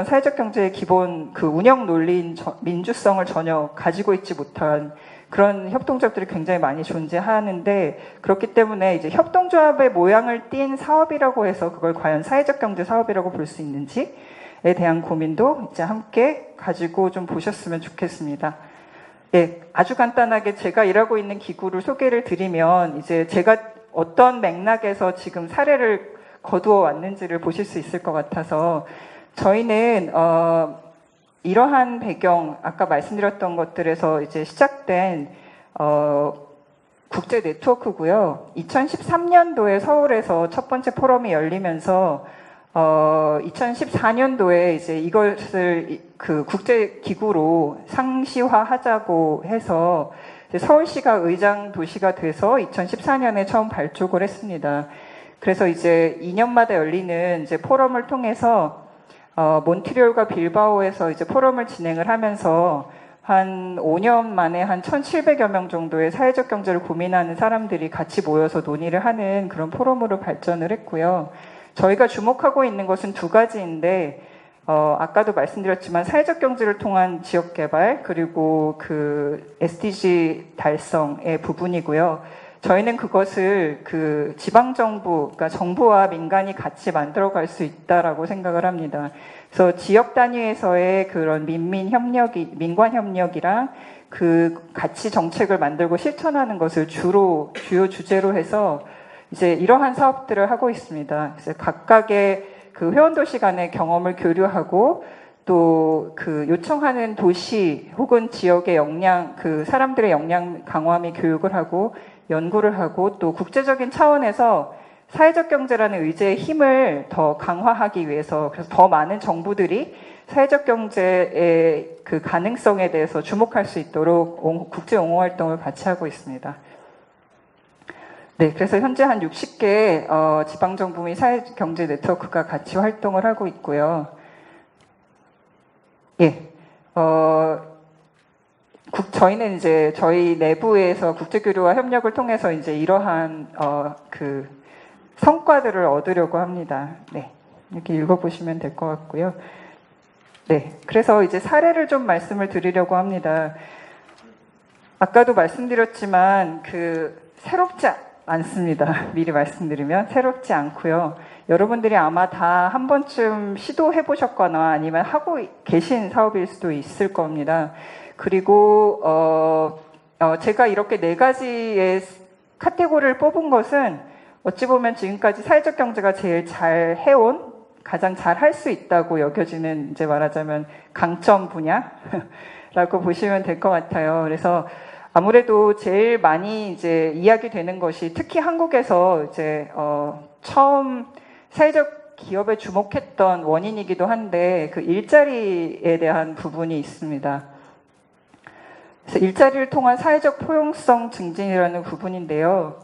사회적 경제의 기본 그 운영 논리인 민주성을 전혀 가지고 있지 못한 그런 협동조합들이 굉장히 많이 존재하는데, 그렇기 때문에 이제 협동조합의 모양을 띈 사업이라고 해서 그걸 과연 사회적 경제 사업이라고 볼 수 있는지에 대한 고민도 이제 함께 가지고 좀 보셨으면 좋겠습니다. 예, 아주 간단하게 제가 일하고 있는 기구를 소개를 드리면 이제 제가 어떤 맥락에서 지금 사례를 거두어 왔는지를 보실 수 있을 것 같아서, 저희는 이러한 배경, 아까 말씀드렸던 것들에서 이제 시작된 국제 네트워크고요. 2013년도에 서울에서 첫 번째 포럼이 열리면서 2014년도에 이제 이것을 그 국제 기구로 상시화하자고 해서 이제 서울시가 의장 도시가 돼서 2014년에 처음 발족을 했습니다. 그래서 이제 2년마다 열리는 이제 포럼을 통해서 몬트리올과 빌바오에서 이제 포럼을 진행을 하면서 한 5년 만에 한 1,700여 명 정도의 사회적 경제를 고민하는 사람들이 같이 모여서 논의를 하는 그런 포럼으로 발전을 했고요. 저희가 주목하고 있는 것은 두 가지인데, 아까도 말씀드렸지만 사회적 경제를 통한 지역 개발, 그리고 그 SDG 달성의 부분이고요. 저희는 그것을 그 지방정부, 그러니까 정부와 민간이 같이 만들어갈 수 있다라고 생각을 합니다. 그래서 지역 단위에서의 그런 민관 협력이랑 그 같이 정책을 만들고 실천하는 것을 주요 주제로 해서 이제 이러한 사업들을 하고 있습니다. 그래서 각각의 그 회원도시 간의 경험을 교류하고 또 그 요청하는 도시 혹은 지역의 역량, 그 사람들의 역량 강화 및 교육을 하고 연구를 하고, 또 국제적인 차원에서 사회적 경제라는 의제의 힘을 더 강화하기 위해서, 그래서 더 많은 정부들이 사회적 경제의 그 가능성에 대해서 주목할 수 있도록 국제 옹호 활동을 같이 하고 있습니다. 네, 그래서 현재 한 60개 지방정부 및 사회경제 네트워크가 같이 활동을 하고 있고요. 예, 저희는 이제 저희 내부에서 국제교류와 협력을 통해서 이제 이러한 그 성과들을 얻으려고 합니다. 네, 이렇게 읽어보시면 될 것 같고요. 네, 그래서 이제 사례를 좀 말씀을 드리려고 합니다. 아까도 말씀드렸지만 새롭지 않습니다. 미리 말씀드리면 새롭지 않고요. 여러분들이 아마 다 한 번쯤 시도해 보셨거나 아니면 하고 계신 사업일 수도 있을 겁니다. 그리고 제가 이렇게 4가지의 카테고리를 뽑은 것은 어찌 보면 지금까지 사회적 경제가 제일 잘 해온, 가장 잘 할 수 있다고 여겨지는, 이제 말하자면 강점 분야라고 보시면 될 것 같아요. 그래서 아무래도 제일 많이 이제 이야기되는 것이, 특히 한국에서 이제 처음 사회적 기업에 주목했던 원인이기도 한데, 그 일자리에 대한 부분이 있습니다. 그래서 일자리를 통한 사회적 포용성 증진이라는 부분인데요.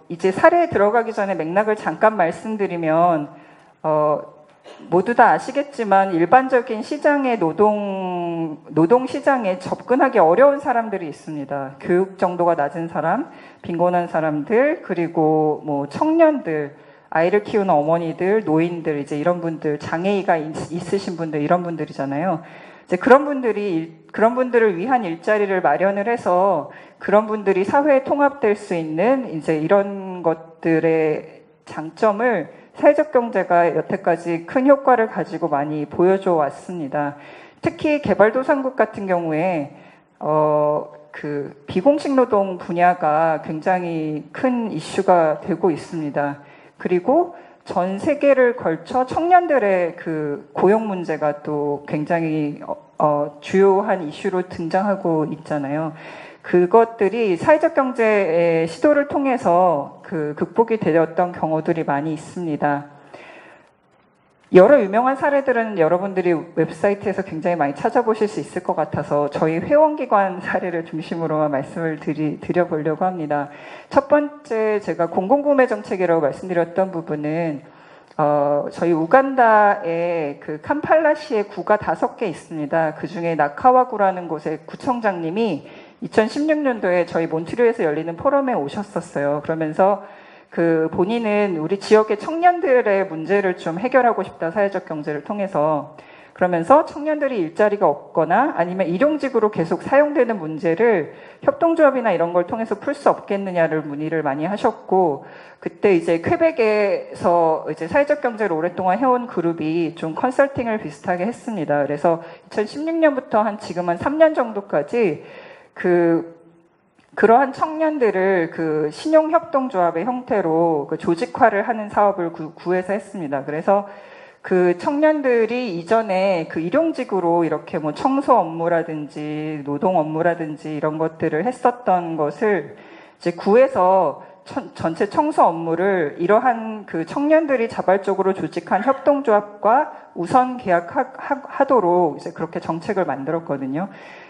이제 사례에 들어가기 전에 맥락을 잠깐 말씀드리면, 모두 다 아시겠지만 일반적인 시장의 노동 시장에 접근하기 어려운 사람들이 있습니다. 교육 정도가 낮은 사람, 빈곤한 사람들, 그리고 뭐 청년들, 아이를 키우는 어머니들, 노인들, 이제 이런 분들, 장애가 있으신 분들, 이런 분들이잖아요. 이제 그런 분들을 위한 일자리를 마련을 해서 그런 분들이 사회에 통합될 수 있는 이제 이런 것들의 장점을 사회적 경제가 여태까지 큰 효과를 가지고 많이 보여줘 왔습니다. 특히 개발도상국 같은 경우에 그 비공식 노동 분야가 굉장히 큰 이슈가 되고 있습니다. 그리고 전 세계를 걸쳐 청년들의 그 고용 문제가 또 굉장히 주요한 이슈로 등장하고 있잖아요. 그것들이 사회적 경제의 시도를 통해서 그 극복이 되었던 경우들이 많이 있습니다. 여러 유명한 사례들은 여러분들이 웹사이트에서 굉장히 많이 찾아보실 수 있을 것 같아서 저희 회원기관 사례를 중심으로만 말씀을 드려보려고 합니다. 첫 번째 제가 공공구매 정책이라고 말씀드렸던 부분은 저희 우간다에 그 캄팔라시에 구가 5개 있습니다. 그 중에 나카와구라는 곳의 구청장님이 2016년도에 저희 몬트리올에서 열리는 포럼에 오셨었어요. 그러면서 그 본인은 우리 지역의 청년들의 문제를 좀 해결하고 싶다, 사회적 경제를 통해서. 그러면서 청년들이 일자리가 없거나 아니면 일용직으로 계속 사용되는 문제를 협동조합이나 이런 걸 통해서 풀 수 없겠느냐를 문의를 많이 하셨고, 그때 이제 퀘벡에서 이제 사회적 경제를 오랫동안 해온 그룹이 좀 컨설팅을 비슷하게 했습니다. 그래서 2016년부터 한 지금 한 3년 정도까지 그러한 청년들을 그 신용협동조합의 형태로 그 조직화를 하는 사업을 구해서 했습니다. 그래서 그 청년들이 이전에 그 일용직으로 이렇게 뭐 청소 업무라든지 노동 업무라든지 이런 것들을 했었던 것을 이제 구해서 전체 청소 업무를 이러한 그 청년들이 자발적으로 조직한 협동조합과 우선 계약하도록 이제 그렇게 정책을 만들었거든요.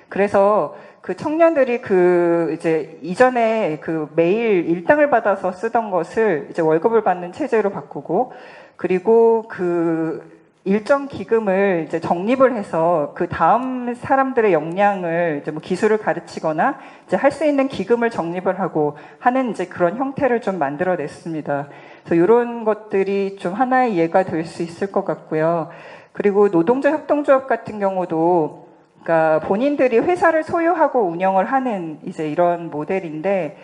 그래서 그 청년들이 그 이제 이전에 그 매일 일당을 받아서 쓰던 것을 이제 월급을 받는 체제로 바꾸고, 그리고 그 일정 기금을 이제 적립을 해서 그 다음 사람들의 역량을 이제 뭐 기술을 가르치거나 이제 할 수 있는 기금을 적립을 하고 하는 이제 그런 형태를 좀 만들어냈습니다. 그래서 이런 것들이 좀 하나의 예가 될 수 있을 것 같고요. 그리고 노동자 협동조합 같은 경우도 그러니까 본인들이 회사를 소유하고 운영을 하는 이제 이런 모델인데,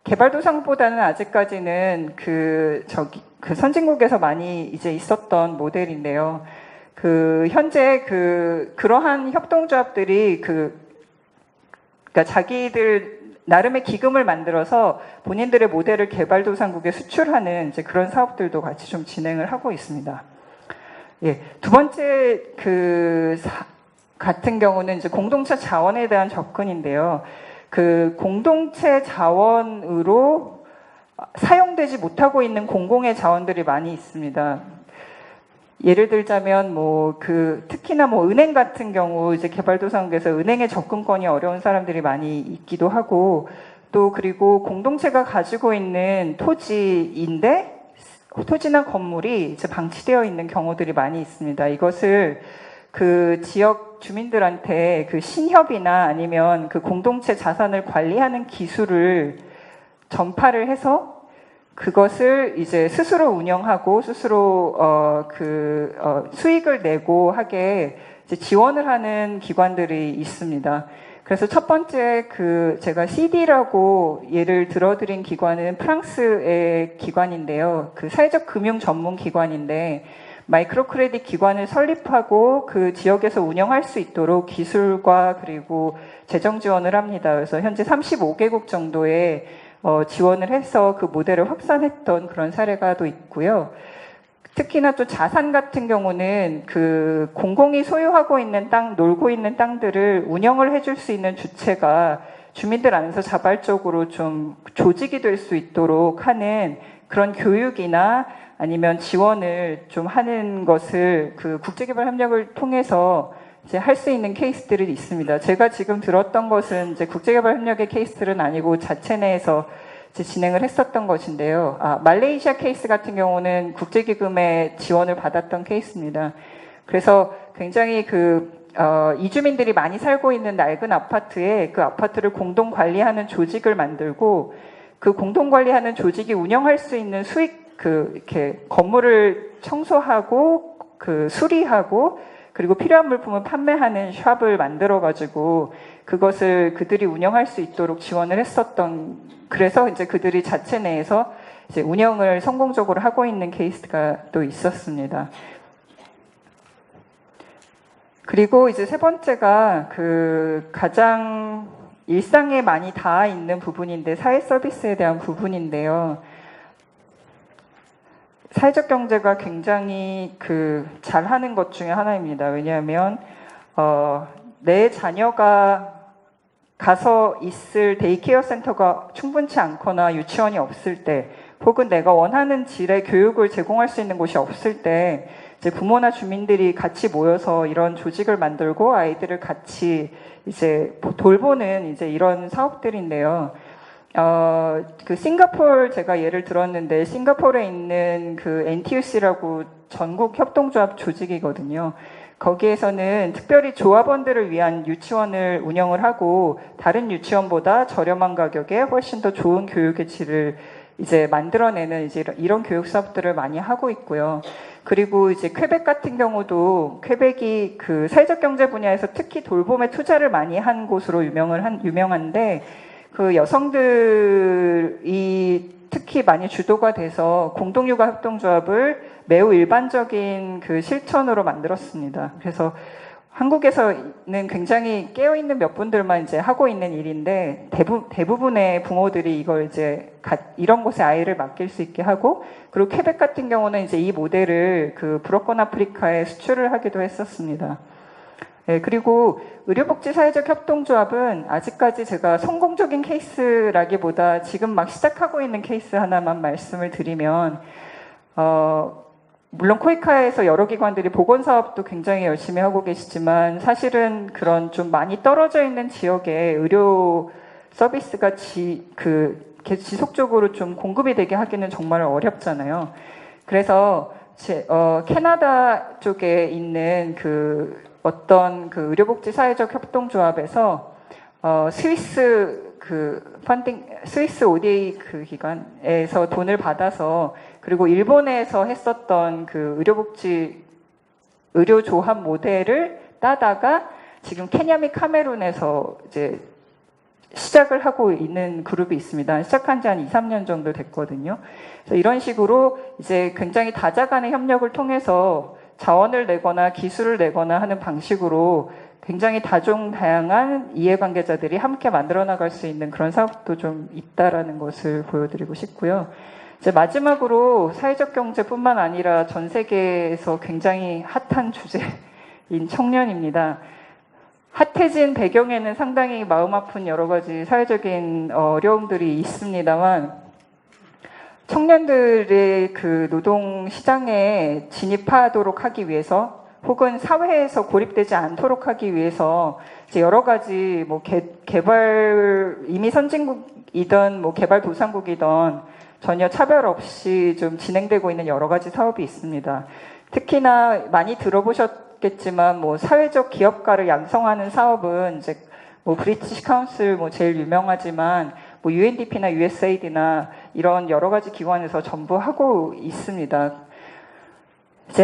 개발도상국보다는 아직까지는 그 선진국에서 많이 이제 있었던 모델인데요. 현재 그러한 협동조합들이 그러니까 자기들 나름의 기금을 만들어서 본인들의 모델을 개발도상국에 수출하는 이제 그런 사업들도 같이 좀 진행을 하고 있습니다. 예, 두 번째 같은 경우는 이제 공동체 자원에 대한 접근인데요. 그 공동체 자원으로 사용되지 못하고 있는 공공의 자원들이 많이 있습니다. 예를 들자면 특히나 은행 같은 경우 이제 개발도상국에서 은행에 접근권이 어려운 사람들이 많이 있기도 하고, 또 그리고 공동체가 가지고 있는 토지나 건물이 이제 방치되어 있는 경우들이 많이 있습니다. 이것을 그 지역 주민들한테 그 신협이나 아니면 그 공동체 자산을 관리하는 기술을 전파를 해서 그것을 이제 스스로 운영하고 스스로 수익을 내고 하게 이제 지원을 하는 기관들이 있습니다. 그래서 첫 번째 제가 CD라고 예를 들어드린 기관은 프랑스의 기관인데요. 그 사회적 금융 전문 기관인데 마이크로 크레딧 기관을 설립하고 그 지역에서 운영할 수 있도록 기술과 그리고 재정 지원을 합니다. 그래서 현재 35개국 정도의 지원을 해서 그 모델을 확산했던 그런 사례가 또 있고요. 특히나 또 자산 같은 경우는 그 공공이 소유하고 있는 놀고 있는 땅들을 운영을 해줄 수 있는 주체가 주민들 안에서 자발적으로 좀 조직이 될 수 있도록 하는 그런 교육이나 아니면 지원을 좀 하는 것을 그 국제개발협력을 통해서 이제 할 수 있는 케이스들이 있습니다. 제가 지금 들었던 것은 이제 국제개발협력의 케이스들은 아니고 자체 내에서 이제 진행을 했었던 것인데요. 말레이시아 케이스 같은 경우는 국제기금의 지원을 받았던 케이스입니다. 그래서 굉장히 이주민들이 많이 살고 있는 낡은 아파트에 그 아파트를 공동 관리하는 조직을 만들고, 그 공동 관리하는 조직이 운영할 수 있는 이렇게 건물을 청소하고 수리하고 그리고 필요한 물품을 판매하는 샵을 만들어가지고 그것을 그들이 운영할 수 있도록 지원을 했었던, 그래서 이제 그들이 자체 내에서 이제 운영을 성공적으로 하고 있는 케이스가 또 있었습니다. 그리고 이제 세 번째가 그 가장 일상에 많이 닿아 있는 부분인데, 사회 서비스에 대한 부분인데요. 사회적 경제가 굉장히 잘하는 것 중에 하나입니다. 왜냐하면 내 자녀가 가서 있을 데이케어 센터가 충분치 않거나 유치원이 없을 때, 혹은 내가 원하는 질의 교육을 제공할 수 있는 곳이 없을 때, 이제 부모나 주민들이 같이 모여서 이런 조직을 만들고 아이들을 같이 이제 돌보는 이제 이런 사업들인데요. 그 싱가포르 제가 예를 들었는데, 싱가포르에 있는 그 NTUC라고 전국 협동조합 조직이거든요. 거기에서는 특별히 조합원들을 위한 유치원을 운영을 하고, 다른 유치원보다 저렴한 가격에 훨씬 더 좋은 교육의 질을 이제 만들어내는 이제 이런 교육 사업들을 많이 하고 있고요. 그리고 이제 퀘벡 같은 경우도, 퀘벡이 그 사회적 경제 분야에서 특히 돌봄에 투자를 많이 한 곳으로 유명한데, 그 여성들이 특히 많이 주도가 돼서 공동육아 협동조합을 매우 일반적인 그 실천으로 만들었습니다. 그래서 한국에서는 굉장히 깨어있는 몇 분들만 이제 하고 있는 일인데, 대부분의 부모들이 이걸 이제 이런 곳에 아이를 맡길 수 있게 하고, 그리고 퀘벡 같은 경우는 이제 이 모델을 그 불어권 아프리카에 수출을 하기도 했었습니다. 네, 그리고 의료복지 사회적 협동조합은 아직까지 제가 성공적인 케이스라기보다 지금 막 시작하고 있는 케이스 하나만 말씀을 드리면, 물론 코이카에서 여러 기관들이 보건사업도 굉장히 열심히 하고 계시지만, 사실은 그런 좀 많이 떨어져 있는 지역에 의료 서비스가 지속적으로 좀 공급이 되게 하기는 정말 어렵잖아요. 그래서 캐나다 쪽에 있는 어떤 의료복지 사회적 협동조합에서 스위스 스위스 ODA 기관에서 돈을 받아서, 그리고 일본에서 했었던 의료조합 모델을 따다가 지금 케냐 및 카메룬에서 이제 시작을 하고 있는 그룹이 있습니다. 시작한 지 한 2, 3년 정도 됐거든요. 그래서 이런 식으로 이제 굉장히 다자 간의 협력을 통해서 자원을 내거나 기술을 내거나 하는 방식으로 굉장히 다양한 이해관계자들이 함께 만들어 나갈 수 있는 그런 사업도 좀 있다라는 것을 보여드리고 싶고요. 이제 마지막으로 사회적 경제뿐만 아니라 전 세계에서 굉장히 핫한 주제인 청년입니다. 핫해진 배경에는 상당히 마음 아픈 여러 가지 사회적인 어려움들이 있습니다만, 청년들의 노동 시장에 진입하도록 하기 위해서, 혹은 사회에서 고립되지 않도록 하기 위해서 이제 여러 가지 이미 선진국이든 개발도상국이든 전혀 차별 없이 좀 진행되고 있는 여러 가지 사업이 있습니다. 특히나 많이 들어보셨겠지만 사회적 기업가를 양성하는 사업은 이제 브리티시 카운슬 제일 유명하지만 UNDP나 USAID나 이런 여러 가지 기관에서 전부 하고 있습니다.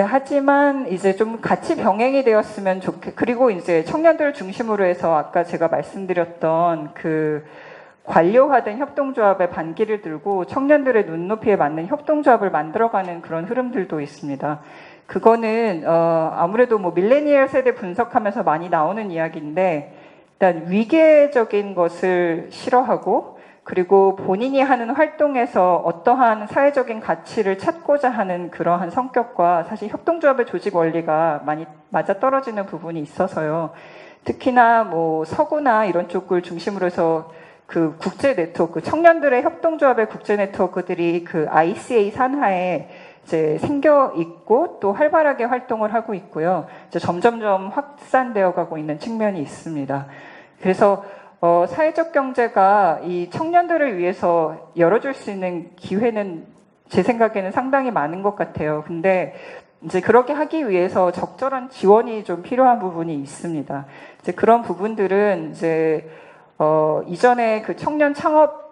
하지만 이제 좀 같이 병행이 되었으면 그리고 이제 청년들을 중심으로 해서 아까 제가 말씀드렸던 관료화된 협동조합의 반기를 들고 청년들의 눈높이에 맞는 협동조합을 만들어가는 그런 흐름들도 있습니다. 그거는 아무래도 밀레니얼 세대 분석하면서 많이 나오는 이야기인데, 일단 위계적인 것을 싫어하고, 그리고 본인이 하는 활동에서 어떠한 사회적인 가치를 찾고자 하는 그러한 성격과 사실 협동조합의 조직 원리가 많이 맞아떨어지는 부분이 있어서요. 특히나 서구나 이런 쪽을 중심으로 해서 국제 네트워크, 청년들의 협동조합의 국제 네트워크들이 ICA 산하에 이제 생겨 있고 또 활발하게 활동을 하고 있고요. 이제 점점점 확산되어 가고 있는 측면이 있습니다. 그래서 사회적 경제가 이 청년들을 위해서 열어줄 수 있는 기회는 제 생각에는 상당히 많은 것 같아요. 근데 이제 그렇게 하기 위해서 적절한 지원이 좀 필요한 부분이 있습니다. 이제 그런 부분들은 이제 이전에 청년 창업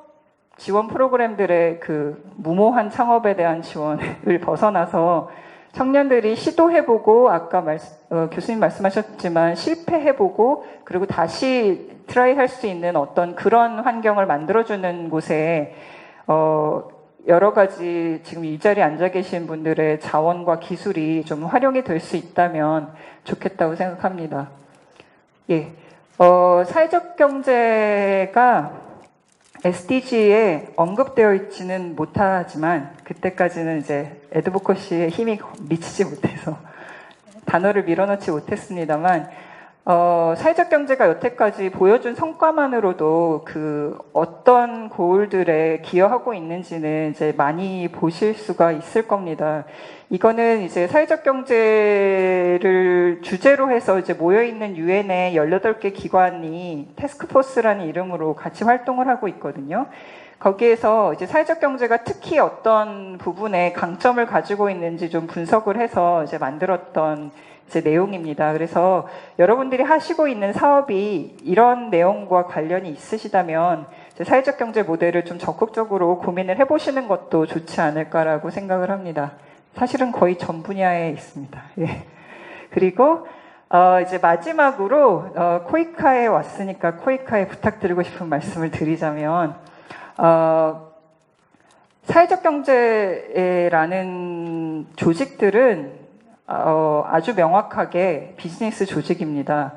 지원 프로그램들의 무모한 창업에 대한 지원을 벗어나서 청년들이 시도해보고 아까 교수님 말씀하셨지만 실패해보고 그리고 다시 트라이 할 수 있는 어떤 그런 환경을 만들어주는 곳에 여러 가지 지금 이 자리에 앉아 계신 분들의 자원과 기술이 좀 활용이 될 수 있다면 좋겠다고 생각합니다. 예, 사회적 경제가 SDG에 언급되어 있지는 못하지만 그때까지는 이제 애드보커시에 힘이 미치지 못해서 단어를 밀어넣지 못했습니다만 사회적 경제가 여태까지 보여준 성과만으로도 그 어떤 고울들에 기여하고 있는지는 이제 많이 보실 수가 있을 겁니다. 이거는 이제 사회적 경제를 주제로 해서 이제 모여있는 유엔의 18개 기관이 태스크포스라는 이름으로 같이 활동을 하고 있거든요. 거기에서 이제 사회적 경제가 특히 어떤 부분에 강점을 가지고 있는지 좀 분석을 해서 이제 만들었던 이제 내용입니다. 그래서 여러분들이 하시고 있는 사업이 이런 내용과 관련이 있으시다면 이제 사회적 경제 모델을 좀 적극적으로 고민을 해보시는 것도 좋지 않을까라고 생각을 합니다. 사실은 거의 전 분야에 있습니다. 예. 그리고 이제 마지막으로 코이카에 왔으니까 코이카에 부탁드리고 싶은 말씀을 드리자면 사회적 경제라는 조직들은 아주 명확하게 비즈니스 조직입니다.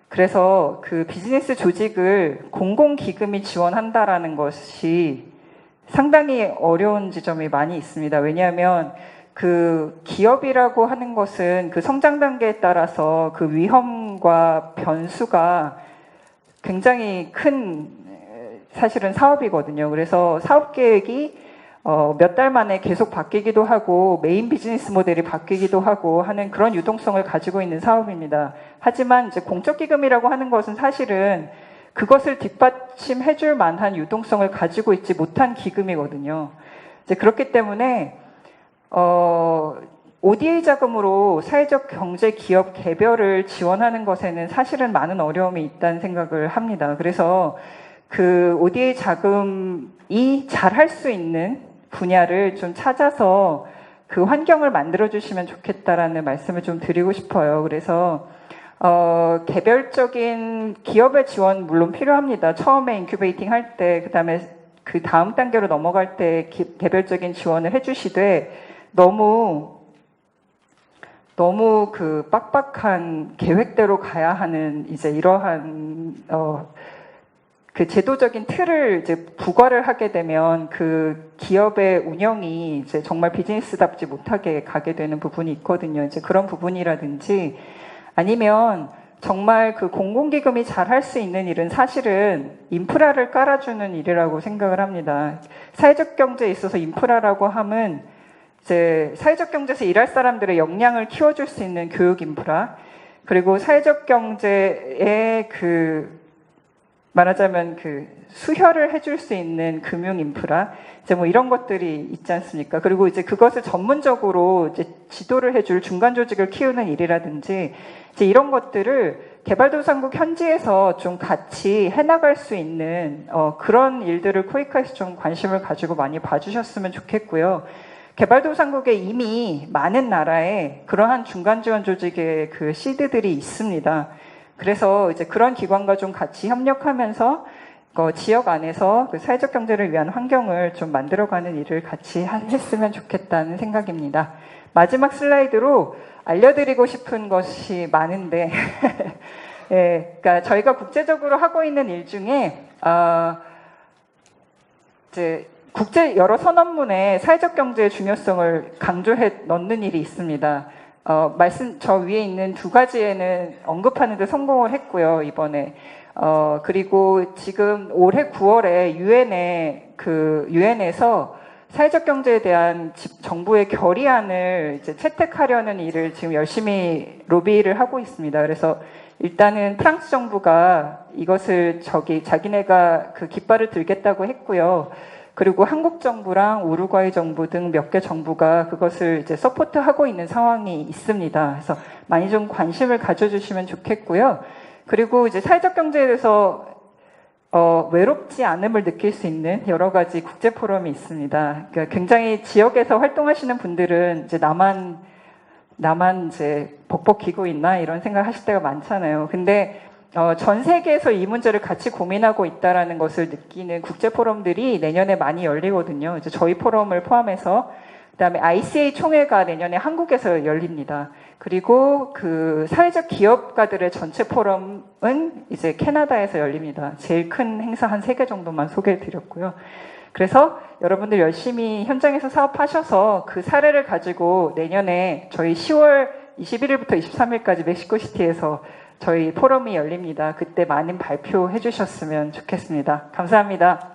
그래서 그 비즈니스 조직을 공공기금이 지원한다라는 것이 상당히 어려운 지점이 많이 있습니다. 왜냐하면 그 기업이라고 하는 것은 그 성장 단계에 따라서 그 위험과 변수가 굉장히 큰 사실은 사업이거든요. 그래서 사업 계획이 몇 달 만에 계속 바뀌기도 하고 메인 비즈니스 모델이 바뀌기도 하고 하는 그런 유동성을 가지고 있는 사업입니다. 하지만 이제 공적 기금이라고 하는 것은 사실은 그것을 뒷받침해 줄 만한 유동성을 가지고 있지 못한 기금이거든요. 이제 그렇기 때문에 ODA 자금으로 사회적 경제 기업 개별을 지원하는 것에는 사실은 많은 어려움이 있다는 생각을 합니다. 그래서 그 ODA 자금이 잘 할 수 있는 분야를 좀 찾아서 그 환경을 만들어 주시면 좋겠다라는 말씀을 좀 드리고 싶어요. 그래서 개별적인 기업의 지원 물론 필요합니다. 처음에 인큐베이팅 할 때, 그다음에 그 다음 단계로 넘어갈 때 개별적인 지원을 해주시되 너무 그 빡빡한 계획대로 가야 하는 이제 이러한 그 제도적인 틀을 이제 부과를 하게 되면 그 기업의 운영이 이제 정말 비즈니스답지 못하게 가게 되는 부분이 있거든요. 이제 그런 부분이라든지 아니면 정말 그 공공기금이 잘 할 수 있는 일은 사실은 인프라를 깔아주는 일이라고 생각을 합니다. 사회적 경제에 있어서 인프라라고 함은 이제 사회적 경제에서 일할 사람들의 역량을 키워줄 수 있는 교육 인프라, 그리고 사회적 경제의 그 말하자면 그 수혈을 해줄 수 있는 금융 인프라, 이제 뭐 이런 것들이 있지 않습니까? 그리고 이제 그것을 전문적으로 이제 지도를 해줄 중간 조직을 키우는 일이라든지 이제 이런 것들을 개발도상국 현지에서 좀 같이 해나갈 수 있는 그런 일들을 코이카에서 좀 관심을 가지고 많이 봐주셨으면 좋겠고요. 개발도상국에 이미 많은 나라에 그러한 중간 지원 조직의 그 시드들이 있습니다. 그래서 이제 그런 기관과 좀 같이 협력하면서 지역 안에서 그 사회적 경제를 위한 환경을 좀 만들어가는 일을 같이 했으면 좋겠다는 생각입니다. 마지막 슬라이드로 알려드리고 싶은 것이 많은데, 예, 그러니까 저희가 국제적으로 하고 있는 일 중에 이제 국제 여러 선언문에 사회적 경제의 중요성을 강조해 넣는 일이 있습니다. 저 위에 있는 두 가지에는 언급하는데 성공을 했고요, 이번에. 그리고 지금 올해 9월에 유엔에서 사회적 경제에 대한 정부의 결의안을 이제 채택하려는 일을 지금 열심히 로비를 하고 있습니다. 그래서 일단은 프랑스 정부가 이것을 자기네가 그 깃발을 들겠다고 했고요. 그리고 한국 정부랑 우루과이 정부 등 몇 개 정부가 그것을 이제 서포트하고 있는 상황이 있습니다. 그래서 많이 좀 관심을 가져주시면 좋겠고요. 그리고 이제 사회적 경제에 대해서 외롭지 않음을 느낄 수 있는 여러 가지 국제 포럼이 있습니다. 그러니까 굉장히 지역에서 활동하시는 분들은 이제 나만 나만 이제 벅벅 기고 있나 이런 생각 하실 때가 많잖아요. 근데 전 세계에서 이 문제를 같이 고민하고 있다라는 것을 느끼는 국제 포럼들이 내년에 많이 열리거든요. 이제 저희 포럼을 포함해서 그다음에 ICA 총회가 내년에 한국에서 열립니다. 그리고 그 사회적 기업가들의 전체 포럼은 이제 캐나다에서 열립니다. 제일 큰 행사 한 3개 정도만 소개해 드렸고요. 그래서 여러분들 열심히 현장에서 사업하셔서 그 사례를 가지고 내년에 저희 10월 21일부터 23일까지 멕시코시티에서 저희 포럼이 열립니다. 그때 많은 발표해 주셨으면 좋겠습니다. 감사합니다.